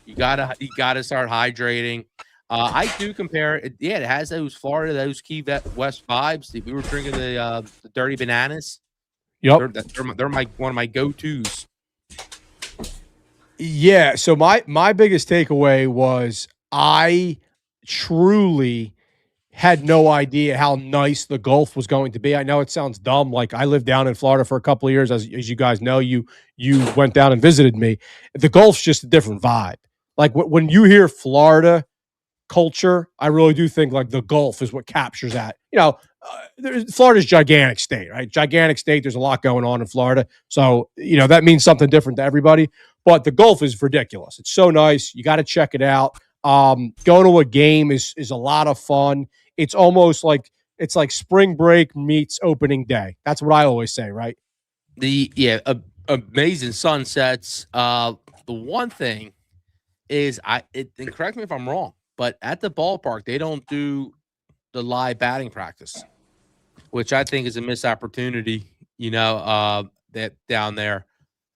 You gotta start hydrating. I do compare it. Yeah, it has those Key West vibes. We were drinking the Dirty Bananas. Yep, they're one of my go-tos. Yeah. So my biggest takeaway was I truly had no idea how nice the Gulf was going to be. I know it sounds dumb. Like I lived down in Florida for a couple of years, as you guys know. You went down and visited me. The Gulf's just a different vibe. Like when you hear Florida culture, I really do think like the Gulf is what captures that. Florida's gigantic state, right? Gigantic state. There's a lot going on in Florida. So, that means something different to everybody. But the Gulf is ridiculous. It's so nice. You got to check it out. Going to a game is a lot of fun. It's almost like it's like spring break meets opening day. That's what I always say, right? Amazing sunsets. The one thing is and correct me if I'm wrong, but at the ballpark they don't do the live batting practice, which I think is a missed opportunity. That down there,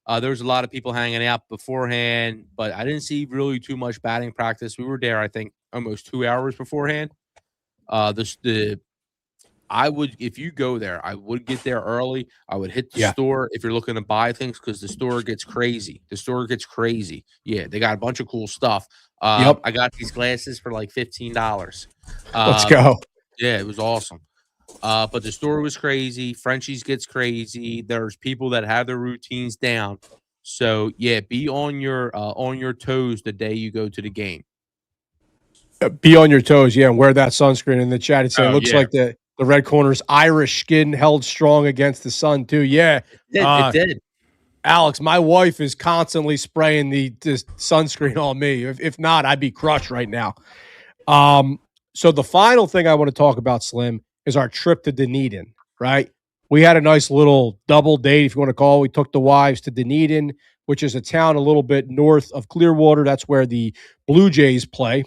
there was a lot of people hanging out beforehand, but I didn't see really too much batting practice. We were there, I think, almost 2 hours beforehand. If you go there, I would get there early. I would hit the store if you're looking to buy things because the store gets crazy. Yeah, they got a bunch of cool stuff. I got these glasses for like $15. Let's go. Yeah, it was awesome. But the store was crazy. Frenchie's gets crazy. There's people that have their routines down. So yeah, be on your toes the day you go to the game. Be on your toes, and wear that sunscreen. In the chat, it said looks like the red corner's Irish skin held strong against the sun too. Yeah, it did. Alex, my wife is constantly spraying the sunscreen on me. If not, I'd be crushed right now. So the final thing I want to talk about, Slim, is our trip to Dunedin, right? We had a nice little double date, if you want to call it. We took the wives to Dunedin, which is a town a little bit north of Clearwater. That's where the Blue Jays play.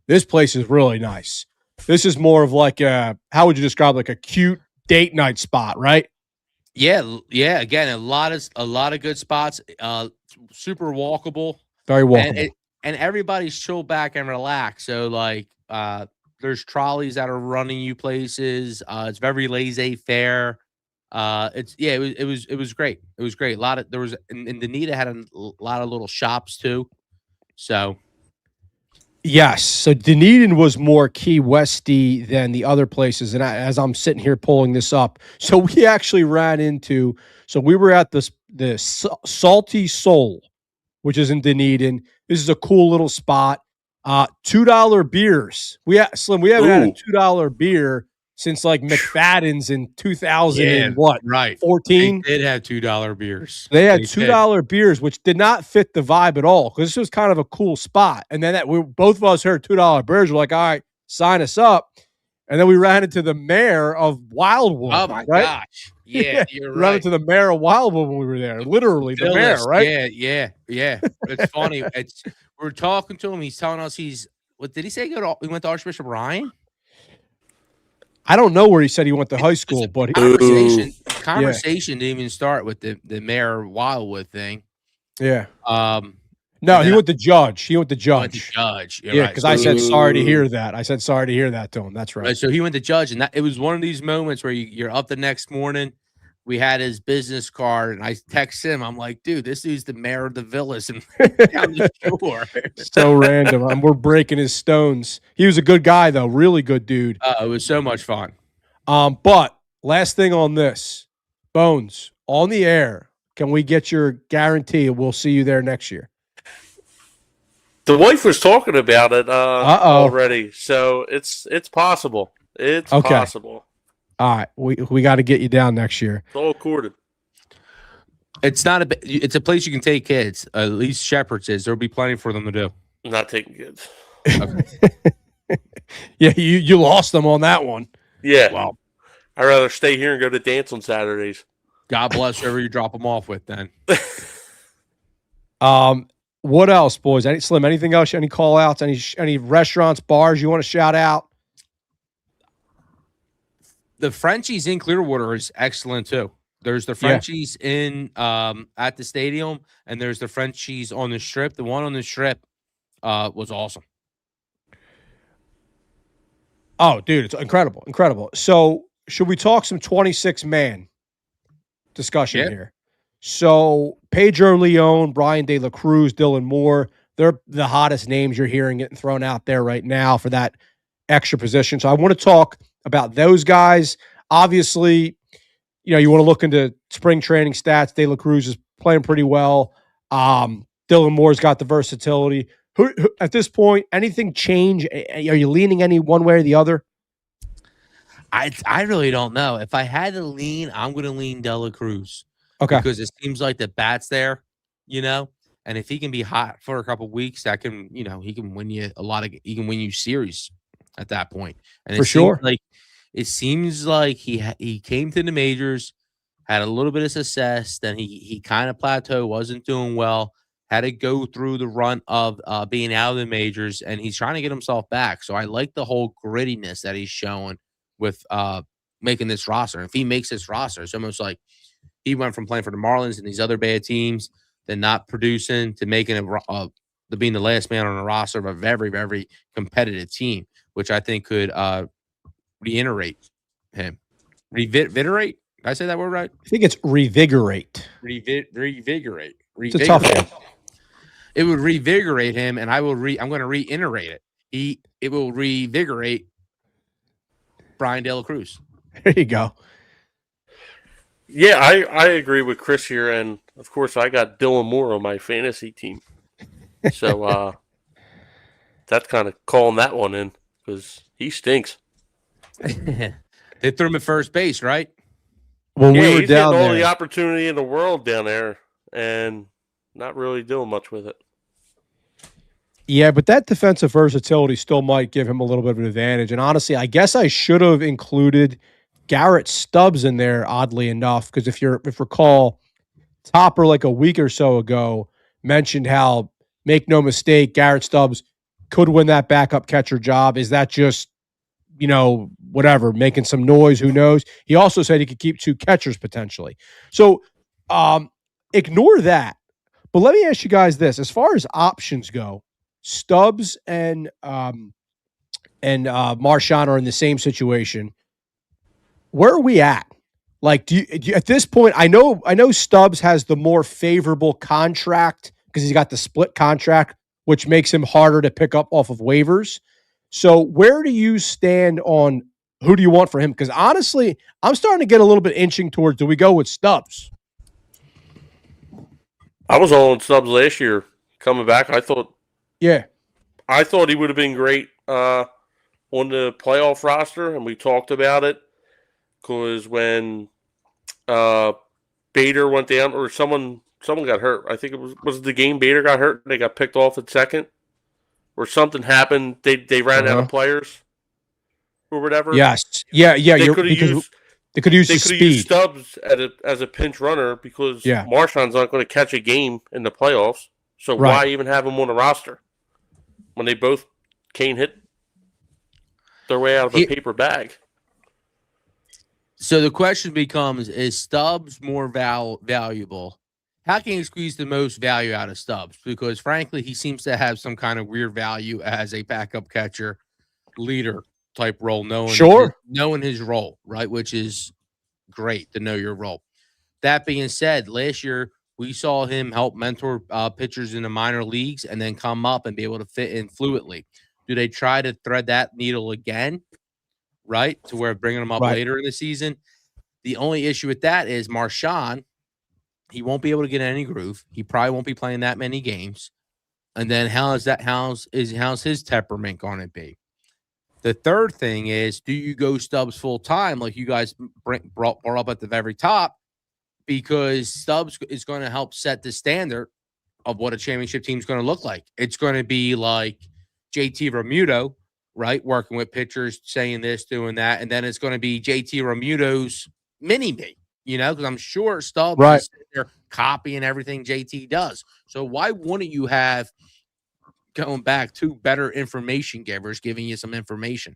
This place is really nice. This is more of like how would you describe, like a cute date night spot, right? Yeah. Again, a lot of good spots. Super walkable, very walkable, and everybody's chill back and relax. So like, there's trolleys that are running you places. It's very laissez-faire. It was great. It was great. And Dunedin had a lot of little shops too. So. Yes. So Dunedin was more Key Westy than the other places. And as I'm sitting here pulling this up, so we actually ran into, we were at the Salty Soul, which is in Dunedin. This is a cool little spot. $2 beers. We haven't had a $2 beer since like McFadden's in 2000 and what? Right. 14. They did have $2 beers. They had $2 beers, which did not fit the vibe at all because this was kind of a cool spot. And then both of us heard $2 beers. We're like, all right, sign us up. And then we ran into the mayor of Wildwood. Oh my gosh! Yeah, you're right. Ran into the mayor of Wildwood when we were there. Literally, the mayor, right? Yeah. It's funny. We're talking to him. He's telling us what did he say? He went to Archbishop Ryan. I don't know where he said he went to high school, but conversation didn't even start with the mayor of Wildwood thing. Yeah. No, he went to judge. He went to judge. Yeah, because I said sorry to hear that. I said sorry to hear that to him. That's right. So he went to judge, and it was one of these moments where you're up the next morning. We had his business card, and I text him. I'm like, dude, this dude's the mayor of the Villas and down the shore. So random. And we're breaking his stones. He was a good guy, though. Really good dude. It was so much fun. But last thing on this, Bones, on the air, can we get your guarantee we'll see you there next year? The wife was talking about it already, so it's possible. It's possible. All right, we got to get you down next year. It's all accorded. It's a place you can take kids. At least Shepherd's is. There'll be plenty for them to do. I'm not taking kids. Okay. Yeah, you lost them on that one. Yeah. Well, I'd rather stay here and go to dance on Saturdays. God bless whoever you drop them off with then. What else, boys? Slim, anything else? Any call outs? Any restaurants, bars you want to shout out? The Frenchies in Clearwater is excellent too. There's the Frenchies in at the stadium, and there's the Frenchies on the strip. The one on the strip was awesome. Oh, dude, it's incredible. Incredible. So should we talk some 26-man discussion here? So Pedro Leon, Brian De La Cruz, Dylan Moore, they're the hottest names you're hearing getting thrown out there right now for that extra position. So I want to talk about those guys. Obviously, you want to look into spring training stats. De La Cruz is playing pretty well. Dylan Moore's got the versatility. Who at this point, anything change? Are you leaning any one way or the other? I really don't know. If I had to lean, I'm going to lean De La Cruz. Okay. Because it seems like the bat's there, and if he can be hot for a couple weeks, that can, he can win you he can win you series at that point. And for sure. It seems like he came to the majors, had a little bit of success, then he kind of plateaued, wasn't doing well, had to go through the run of being out of the majors, and he's trying to get himself back. So I like the whole grittiness that he's showing with making this roster. If he makes this roster, it's almost like he went from playing for the Marlins and these other bad teams, then not producing, to making to being the last man on the roster of a very, very competitive team, which I think could reiterate him. Revigorate? Did I say that word right? I think it's revigorate. Revigorate. It's a tough one. It would revigorate him, and I'm going to reiterate it. It will revigorate Brian De La Cruz. There you go. Yeah, I agree with Chris here, and of course I got Dylan Moore on my fantasy team. So that's kind of calling that one in because he stinks. They threw him at first base, right? When we were he's down getting all there, the opportunity in the world down there, and not really doing much with it. Yeah, but that defensive versatility still might give him a little bit of an advantage. And honestly, I guess I should have included Garrett Stubbs in there, oddly enough, because if recall, Topper like a week or so ago mentioned how, make no mistake, Garrett Stubbs could win that backup catcher job. Is that just, whatever, making some noise? Who knows? He also said he could keep 2 catchers potentially. So ignore that. But let me ask you guys this. As far as options go, Stubbs and Marchand are in the same situation. Where are we at? Like, do you at this point? I know Stubbs has the more favorable contract because he's got the split contract, which makes him harder to pick up off of waivers. So, where do you stand on who do you want for him? Because honestly, I'm starting to get a little bit inching towards, do we go with Stubbs? I was all on Stubbs last year coming back. I thought he would have been great on the playoff roster, and we talked about it. Because when Bader went down, or someone got hurt, I think it was the game Bader got hurt, and they got picked off at second, or something happened. They ran out of players, or whatever. Yes, yeah. They could have used speed. Stubbs as a pinch runner because Marchand's not going to catch a game in the playoffs. So why even have him on the roster when they both can't hit their way out of a paper bag? So the question becomes, is Stubbs more valuable? How can you squeeze the most value out of Stubbs? Because, frankly, he seems to have some kind of weird value as a backup catcher, leader type role, knowing his role, right, which is great to know your role. That being said, last year we saw him help mentor pitchers in the minor leagues and then come up and be able to fit in fluidly. Do they try to thread that needle again? Right, to where bringing him up later in the season. The only issue with that is Marchand, he won't be able to get any groove. He probably won't be playing that many games. And then how's his temperament going to be? The third thing is, do you go Stubbs full time like you guys brought up at the very top? Because Stubbs is going to help set the standard of what a championship team is going to look like. It's going to be like JT Realmuto, right? Working with pitchers, saying this, doing that. And then it's going to be JT Realmuto's mini-me, because I'm sure Stubbs is there copying everything JT does. So why wouldn't you have, going back, 2 better information givers giving you some information?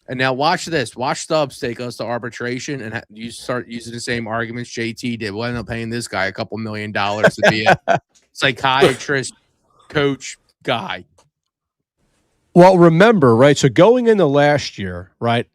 And now watch this. Watch Stubbs take us to arbitration and you start using the same arguments JT did. We'll end up paying this guy a couple $1 million to be a psychiatrist, coach, guy. Well, remember, right? So going into last year, right?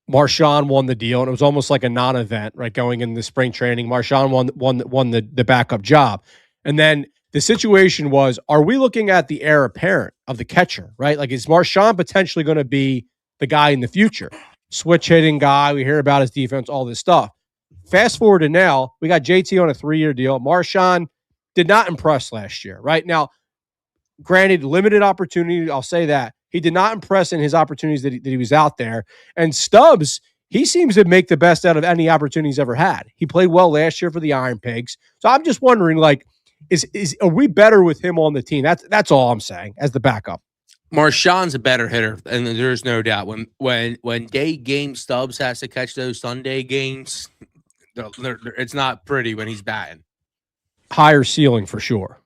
Marchand won the deal, and it was almost like a non-event, right? Going into the spring training, Marchand won the backup job, and then the situation was, are we looking at the heir apparent of the catcher, right? Like, is Marchand potentially going to be the guy in the future? Switch hitting guy. We hear about his defense, all this stuff. Fast forward to now, we got JT on a 3-year deal. Marchand did not impress last year, right? Now, granted, limited opportunity. I'll say that. He did not impress in his opportunities that he was out there. And Stubbs, he seems to make the best out of any opportunity he's ever had. He played well last year for the Iron Pigs. So I'm just wondering, like, are we better with him on the team? That's all I'm saying as the backup. Marchand's a better hitter, and there's no doubt. When day game Stubbs has to catch those Sunday games, it's not pretty when he's batting. Higher ceiling for sure.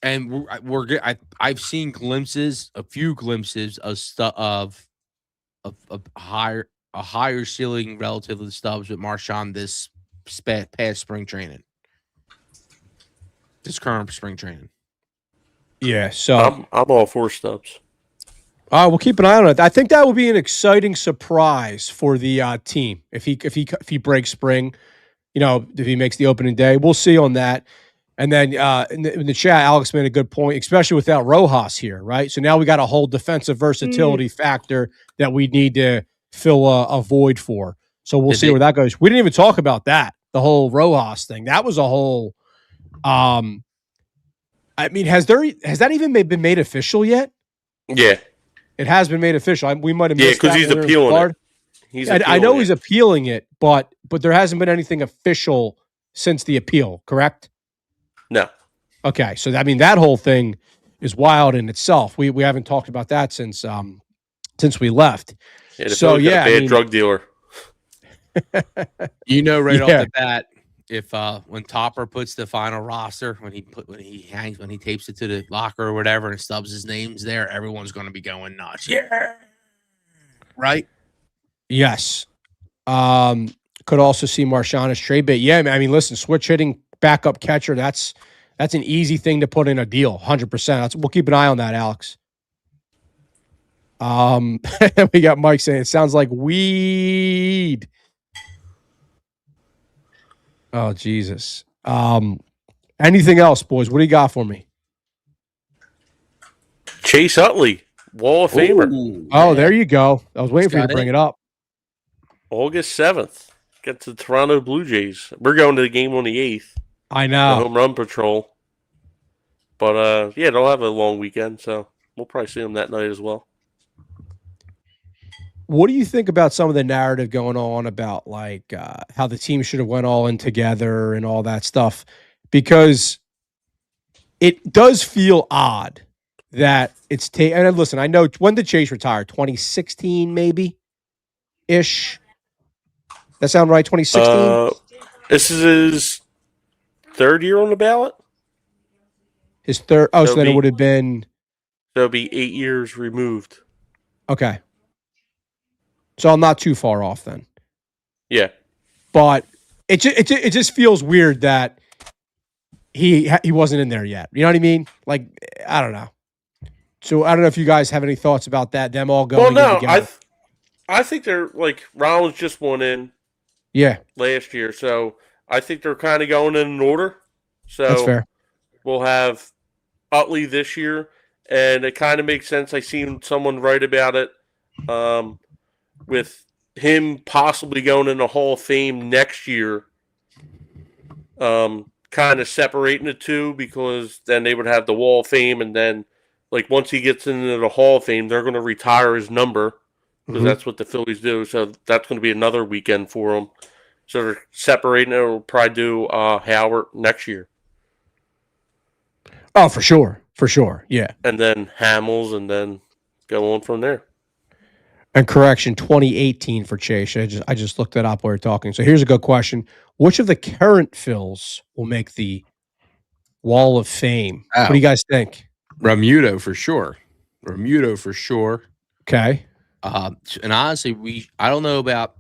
And I've seen a few glimpses of a higher ceiling relative to Stubbs with Marchand this past spring training. This current spring training. Yeah, so I'm all for Stubbs. We'll keep an eye on it. I think that will be an exciting surprise for the team if he breaks spring. If he makes the opening day, we'll see on that. And then in the chat, Alex made a good point, especially without Rojas here, right? So now we got a whole defensive versatility factor that we need to fill a void for. So we'll see where that goes. We didn't even talk about that, the whole Rojas thing. That was a whole. I mean, has that even been made official yet? Yeah, it has been made official. We might have missed because he's appealing it. I know he's appealing it, but there hasn't been anything official since the appeal, correct? No. Okay, so that whole thing is wild in itself. We haven't talked about that since we left. Yeah, so bad drug dealer. Right off the bat, if when Topper puts the final roster, when he tapes it to the locker or whatever, and Stubbs' name's there, everyone's going to be going nuts. Yeah, right. Yes. Could also see Marchand as trade bait. Yeah, I mean, listen, switch hitting backup catcher. That's an easy thing to put in a deal. 100%. We'll keep an eye on that, Alex. We got Mike saying it sounds like weed. Oh, Jesus. Anything else, boys? What do you got for me? Chase Utley, Wall of Famer. Ooh, oh, there you go. I was waiting for you to bring it up. August 7th. Get to the Toronto Blue Jays. We're going to the game on the 8th. I know. Home run patrol. But, they'll have a long weekend, so we'll probably see them that night as well. What do you think about some of the narrative going on about like how the team should have went all in together and all that stuff? Because it does feel odd that it's and listen, I know when did Chase retire? 2016 maybe ish. That sound right? 2016. This is his third year on the ballot. His third. Oh, so then it would have been. That'll be 8 years removed. Okay. So I'm not too far off then. Yeah. But it just feels weird that he wasn't in there yet. You know what I mean? Like, I don't know. So I don't know if you guys have any thoughts about that. Them all going in together. I think they're like Rollins just won in. Yeah. Last year, so I think they're kind of going in an order. So that's fair. We'll have Utley this year, and it kind of makes sense. I seen someone write about it. With him possibly going in the Hall of Fame next year, kind of separating the two, because then they would have the Wall of Fame, and then like once he gets into the Hall of Fame, they're going to retire his number, because that's what the Phillies do. So that's going to be another weekend for him. So they're separating it. We'll probably do Howard next year. Oh, for sure. For sure. Yeah. And then Hamels, and then go on from there. And correction, 2018 for Chase. I just looked that up while we were talking. So here's a good question. Which of the current Phils will make the Wall of Fame? What do you guys think? Remuto for sure. Okay. And honestly, I don't know about.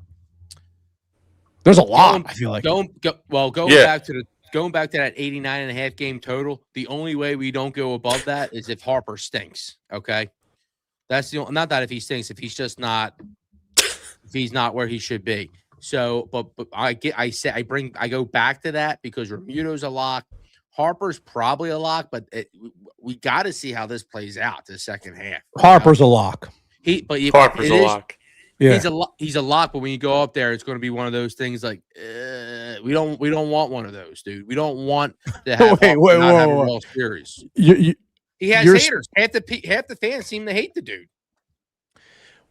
There's a lot. I feel like going back to that 89.5 game total. The only way we don't go above that is if Harper stinks. Okay. That's the not that if he stinks, if he's just not, if he's not where he should be. So, but I go back to that because Remuto's a lock, Harper's probably a lock, but we got to see how this plays out the second half. Harper's a lock. Harper's a lock. Yeah. He's a lock, but when you go up there, it's going to be one of those things like we don't want one of those, dude. We don't want to have have a World Series. He has haters. Half the fans seem to hate the dude.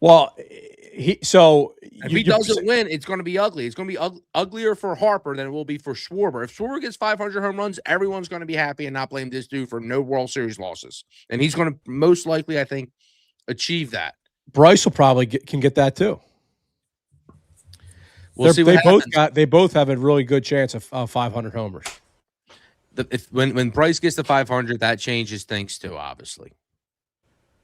Well, if he doesn't win, it's going to be ugly. It's going to be uglier for Harper than it will be for Schwarber. If Schwarber gets 500 home runs, everyone's going to be happy and not blame this dude for no World Series losses. And he's going to most likely, I think, achieve that. Bryce will probably can get that too. We'll see what happens. They both have a really good chance of 500 homers. When Bryce gets to 500, that changes things too, obviously.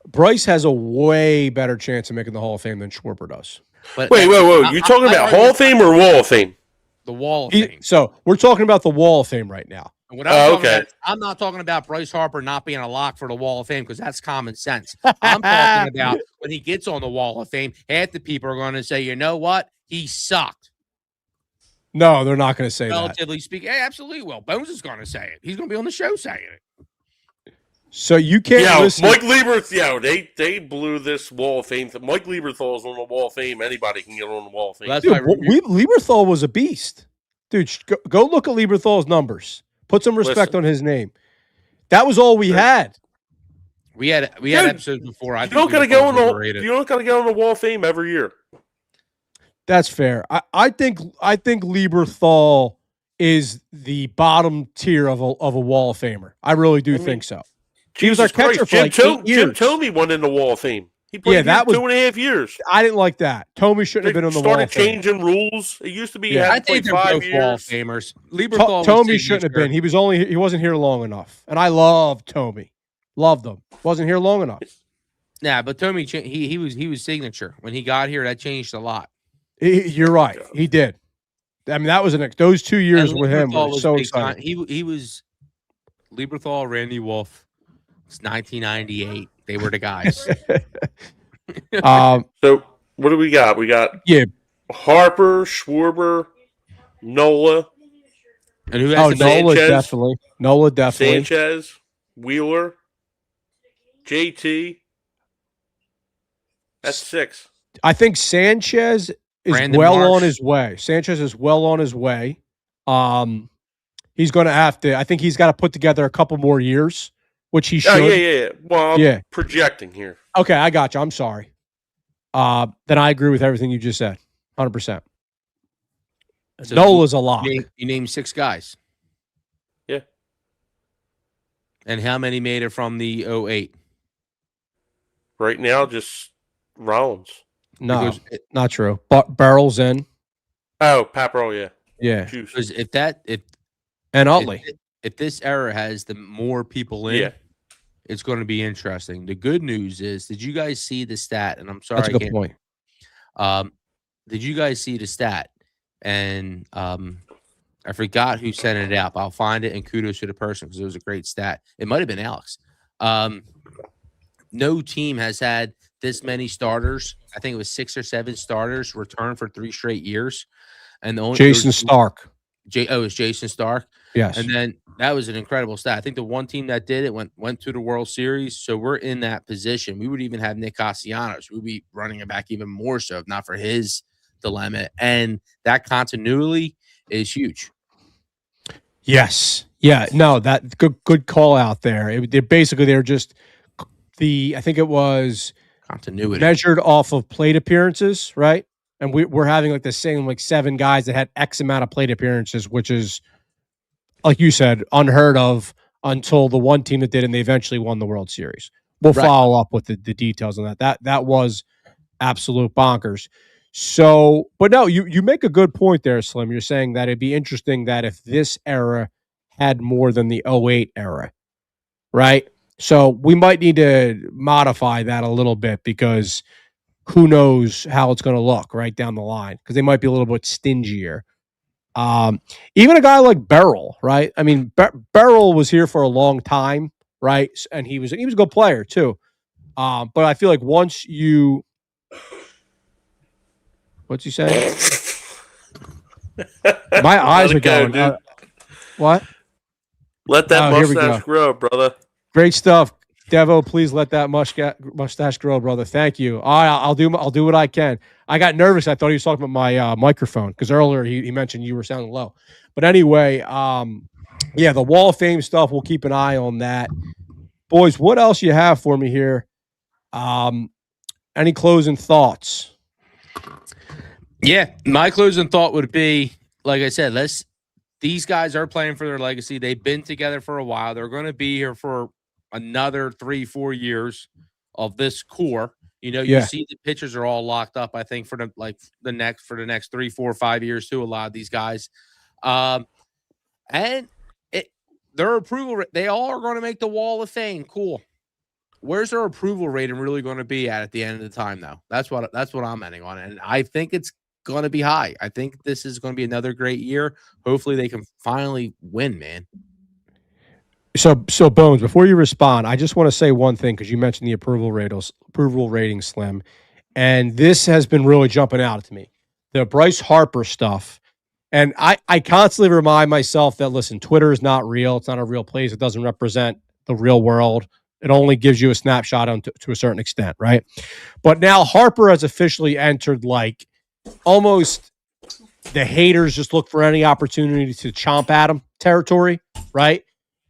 Bryce has a way better chance of making the Hall of Fame than Schwarber does. But wait. You're talking about Hall of Fame or Wall of Fame? The Wall of Fame. So we're talking about the Wall of Fame right now. What I'm not talking about Bryce Harper not being a lock for the Wall of Fame because that's common sense. I'm talking about when he gets on the Wall of Fame, half the people are going to say, you know what? He sucked. No, they're not going to say Relatively speaking. Hey, absolutely. Well, Bones is going to say it. He's going to be on the show saying it. So you can't listen. Mike Lieberthal, they blew this Wall of Fame. Mike Lieberthal's on the Wall of Fame. Anybody can get on the Wall of Fame. Well, dude, Lieberthal was a beast. Dude, go look at Lieberthal's numbers. Put some respect on his name. That was all we had. We had episodes before. You don't got to go on the Wall of Fame every year. That's fair. I think Lieberthal is the bottom tier of a Wall of Famer. I really do think so. He was our catcher for like 8 years. Jim Thome won in the Wall of Fame. He played that was 2.5 years. I didn't like that. Thome shouldn't have been on the Wall of Fame. Started changing rules. It used to be. I think they're both Wall of Famers. Thome shouldn't have been. He wasn't here long enough. And I loved Thome. Loved him. Wasn't here long enough. Yeah, but Thome he was signature when he got here. That changed a lot. You're right. He did. I mean, that was those 2 years with him were so exciting. He was Lieberthal, Randy Wolf. It's 1998. They were the guys. So what do we got? We got Harper, Schwarber, Nola. And who has Nola definitely. Nola definitely. Sanchez, Wheeler, JT. That's 6. I think Sanchez is on his way. Sanchez is well on his way. He's going to have to. I think he's got to put together a couple more years, which he should. Yeah. Well, I'm projecting here. Okay, I got you. I'm sorry. Then I agree with everything you just said. 100%. So Nola's a lock. You named 6 guys. Yeah. And how many made it from the 08? Right now, just Rollins. No, not true. But Barrel's in. Oh, Paparol, yeah. Yeah. Because and Utley. If this era has the more people in, it's going to be interesting. The good news is, did you guys see the stat? And I'm sorry, that's a good point. Did you guys see the stat? And I forgot who sent it out. But I'll find it, and kudos to the person because it was a great stat. It might have been Alex. No team has had this many starters. I think it was 6 or 7 starters return for 3 straight years. And the only Jason Stark. It's Jason Stark. Yes. And then that was an incredible stat. I think the one team that did it went to the World Series. So we're in that position. We would even have Nick Castellanos. We'd be running it back even more so, if not for his dilemma. And that continuity is huge. Yes. Yeah. No, that good call out there. They're just I think it was continuity measured off of plate appearances, right? And we're having like the same 7 guys that had X amount of plate appearances, which is, like you said, unheard of until the one team that did, and they eventually won the World Series. We'll follow up with the details on that. That was absolute bonkers. So, but no, you make a good point there, Slim. You're saying that it'd be interesting that if this era had more than the 08 era, right? So we might need to modify that a little bit because who knows how it's going to look right down the line because they might be a little bit stingier. Even a guy like Beryl, right? I mean, Beryl was here for a long time, right? And he was a good player too. But I feel like once you, what's he saying? My eyes are going. What? Let that Here we go. mustache grow, brother. Great stuff. Devo, please let that mustache grow, brother. Thank you. All right, I'll do what I can. I got nervous. I thought he was talking about my microphone because earlier he mentioned you were sounding low. But anyway, yeah, the Wall of Fame stuff, we'll keep an eye on that. Boys, what else you have for me here? Any closing thoughts? Yeah, my closing thought would be, like I said, these guys are playing for their legacy. They've been together for a while. They're going to be here for another 3-4 years of this core. You know, you see the pitchers are all locked up, I think, for the next 3, 4, 5 years too, a lot of these guys. And their approval, they all are going to make the Wall of Fame. Cool. Where's their approval rating really going to be at the end of the time, though? That's what I'm ending on. And I think it's going to be high. I think this is going to be another great year. Hopefully they can finally win, man. So Bones, before you respond, I just want to say one thing because you mentioned the approval rating, Slim, and this has been really jumping out to me. The Bryce Harper stuff, and I constantly remind myself that, listen, Twitter is not real. It's not a real place. It doesn't represent the real world. It only gives you a snapshot to a certain extent, right? But now Harper has officially entered like almost the haters just look for any opportunity to chomp at him territory, right?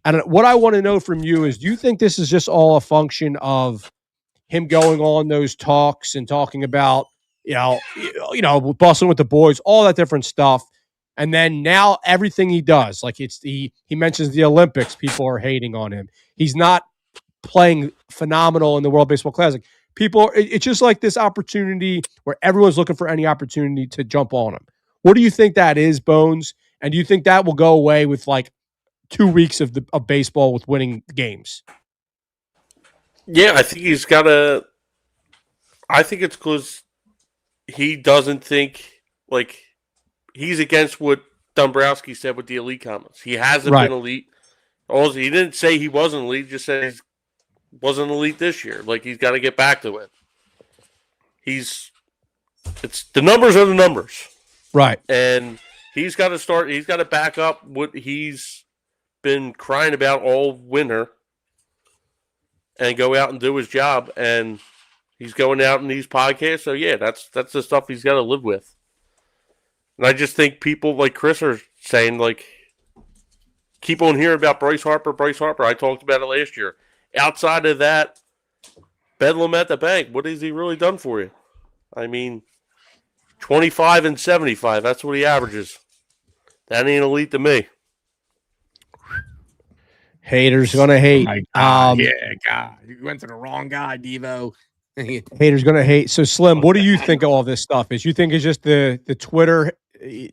And what I want to know from you is, do you think this is just all a function of him going on those talks and talking about, you know, bustling with the boys, all that different stuff, and then now everything he does, like he mentions the Olympics, people are hating on him. He's not playing phenomenal in the World Baseball Classic. It's just like this opportunity where everyone's looking for any opportunity to jump on him. What do you think that is, Bones? And do you think that will go away with like 2 weeks of baseball with winning games? Yeah, I think he's got to. I think it's because he doesn't think like he's against what Dombrowski said with the elite comments. He hasn't been elite. Also, he didn't say he wasn't elite. Just said he wasn't elite this year. Like he's got to get back to it. It's the numbers are the numbers, right? And he's got to start. He's got to back up what he's been crying about all winter and go out and do his job. And he's going out in these podcasts. So yeah, that's the stuff he's got to live with. And I just think people like Chris are saying, like, keep on hearing about Bryce Harper. I talked about it last year. Outside of that, Bedlam at the bank, what has he really done for you? I mean, 25 and 75. That's what he averages. That ain't elite to me. Haters gonna hate. God, you went to the wrong guy, Devo. Haters gonna hate. So Slim, what do you think of all this stuff? Is you think it's just the Twitter, the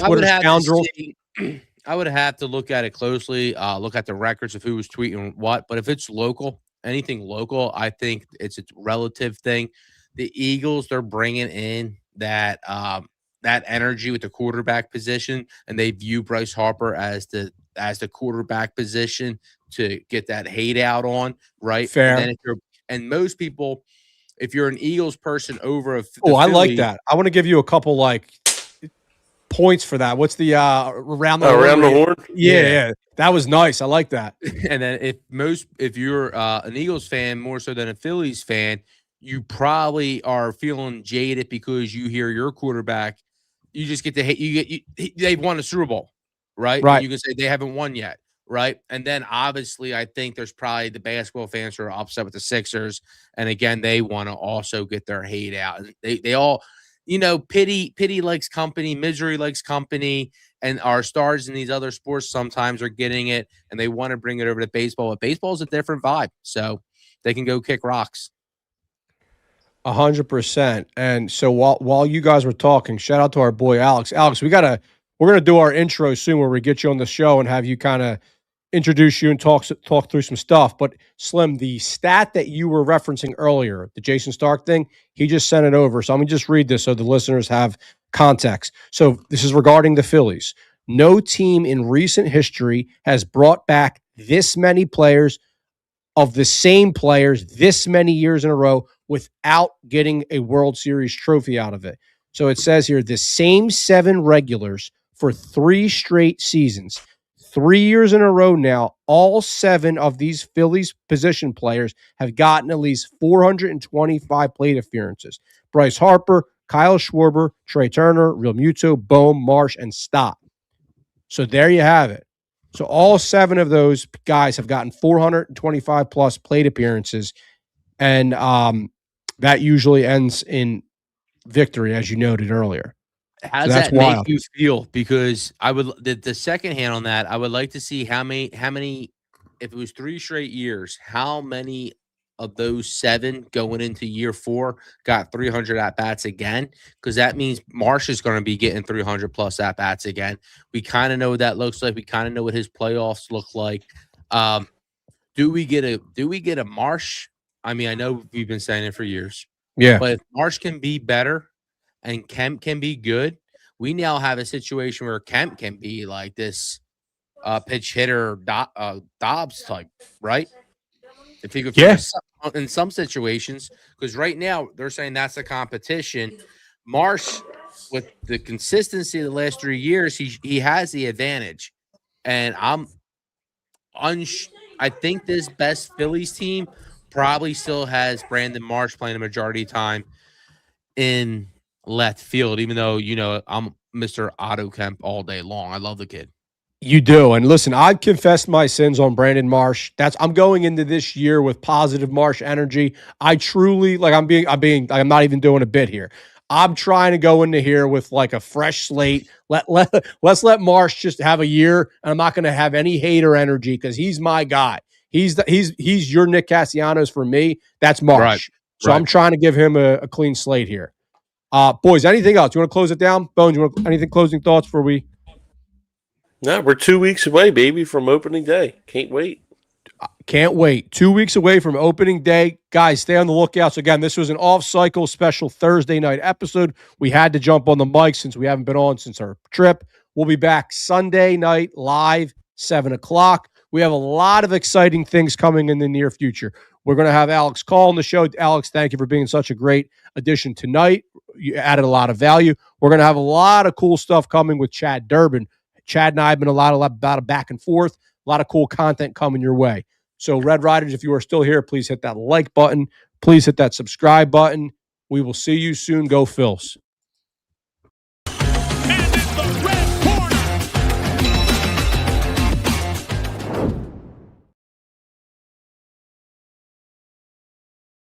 Twitter scoundrels? I would have to look at it closely, look at the records of who was tweeting what. But if it's local, anything local, I think it's a relative thing. The Eagles, they're bringing in that energy with the quarterback position, and they view Bryce Harper as the quarterback position to get that hate out on, right? Fair. And then and most people, if you're an Eagles person over a I like that. I want to give you a couple like points for that. What's the around the horn? Yeah, that was nice. I like that. And then if you're an Eagles fan more so than a Phillies fan, you probably are feeling jaded because you hear your quarterback. You just get to hate. They've won a Super Bowl, right? Right. And you can say they haven't won yet, right? And then obviously, I think there's probably the basketball fans who are upset with the Sixers, and again, they want to also get their hate out. And they all, pity likes company, misery likes company, and our stars in these other sports sometimes are getting it, and they want to bring it over to baseball. But baseball is a different vibe, so they can go kick rocks. 100%. And so while you guys were talking, shout out to our boy Alex. Alex, we're gonna do our intro soon where we get you on the show and have you kind of introduce you and talk through some stuff. But Slim, the stat that you were referencing earlier, the Jason Stark thing, he just sent it over. So I'm gonna just read this so the listeners have context. So this is regarding the Phillies. No team in recent history has brought back this many players of the same players this many years in a row without getting a World Series trophy out of it. So it says here, the same 7 regulars for 3 straight seasons, 3 years in a row now, all 7 of these Phillies position players have gotten at least 425 plate appearances. Bryce Harper, Kyle Schwarber, Trey Turner, Real Muto, Bohm, Marsh, and Stott. So there you have it. So all 7 of those guys have gotten 425 plus plate appearances, and that usually ends in victory, as you noted earlier. How does that make you feel? Because I would the second hand on that, I would like to see how many if it was 3 straight years, how many of those 7 going into year 4 got 300 at bats again? Because that means Marsh is going to be getting 300 plus at bats again. We kind of know what that looks like. We kind of know what his playoffs look like. Do we get a Marsh? I mean, I know we've been saying it for years. Yeah. But if Marsh can be better and Kemp can be good, we now have a situation where Kemp can be like this pitch hitter Dobbs type, right? If he could figure in some situations, because right now they're saying that's the competition. Marsh, with the consistency of the last 3 years, he has the advantage. And I think this best Phillies team probably still has Brandon Marsh playing the majority of the time in left field, even though, I'm Mr. Otto Kemp all day long. I love the kid. You do. And listen, I've confessed my sins on Brandon Marsh. I'm going into this year with positive Marsh energy. I truly, I'm not even doing a bit here. I'm trying to go into here with like a fresh slate. Let's let Marsh just have a year, and I'm not going to have any hater energy because he's my guy. He's your Nick Castellanos for me. That's Marsh. Right. So I'm trying to give him a clean slate here. Boys, anything else? You want to close it down? Bones, anything closing thoughts before we? No, we're 2 weeks away, baby, from opening day. Can't wait. Can't wait. 2 weeks away from opening day. Guys, stay on the lookout. So again, this was an off-cycle special Thursday night episode. We had to jump on the mic since we haven't been on since our trip. We'll be back Sunday night live, 7 o'clock. We have a lot of exciting things coming in the near future. We're going to have Alex Call on the show. Alex, thank you for being such a great addition tonight. You added a lot of value. We're going to have a lot of cool stuff coming with Chad Durbin. Chad and I have been about a back and forth. A lot of cool content coming your way. So, Red Riders, if you are still here, please hit that like button. Please hit that subscribe button. We will see you soon. Go Phils.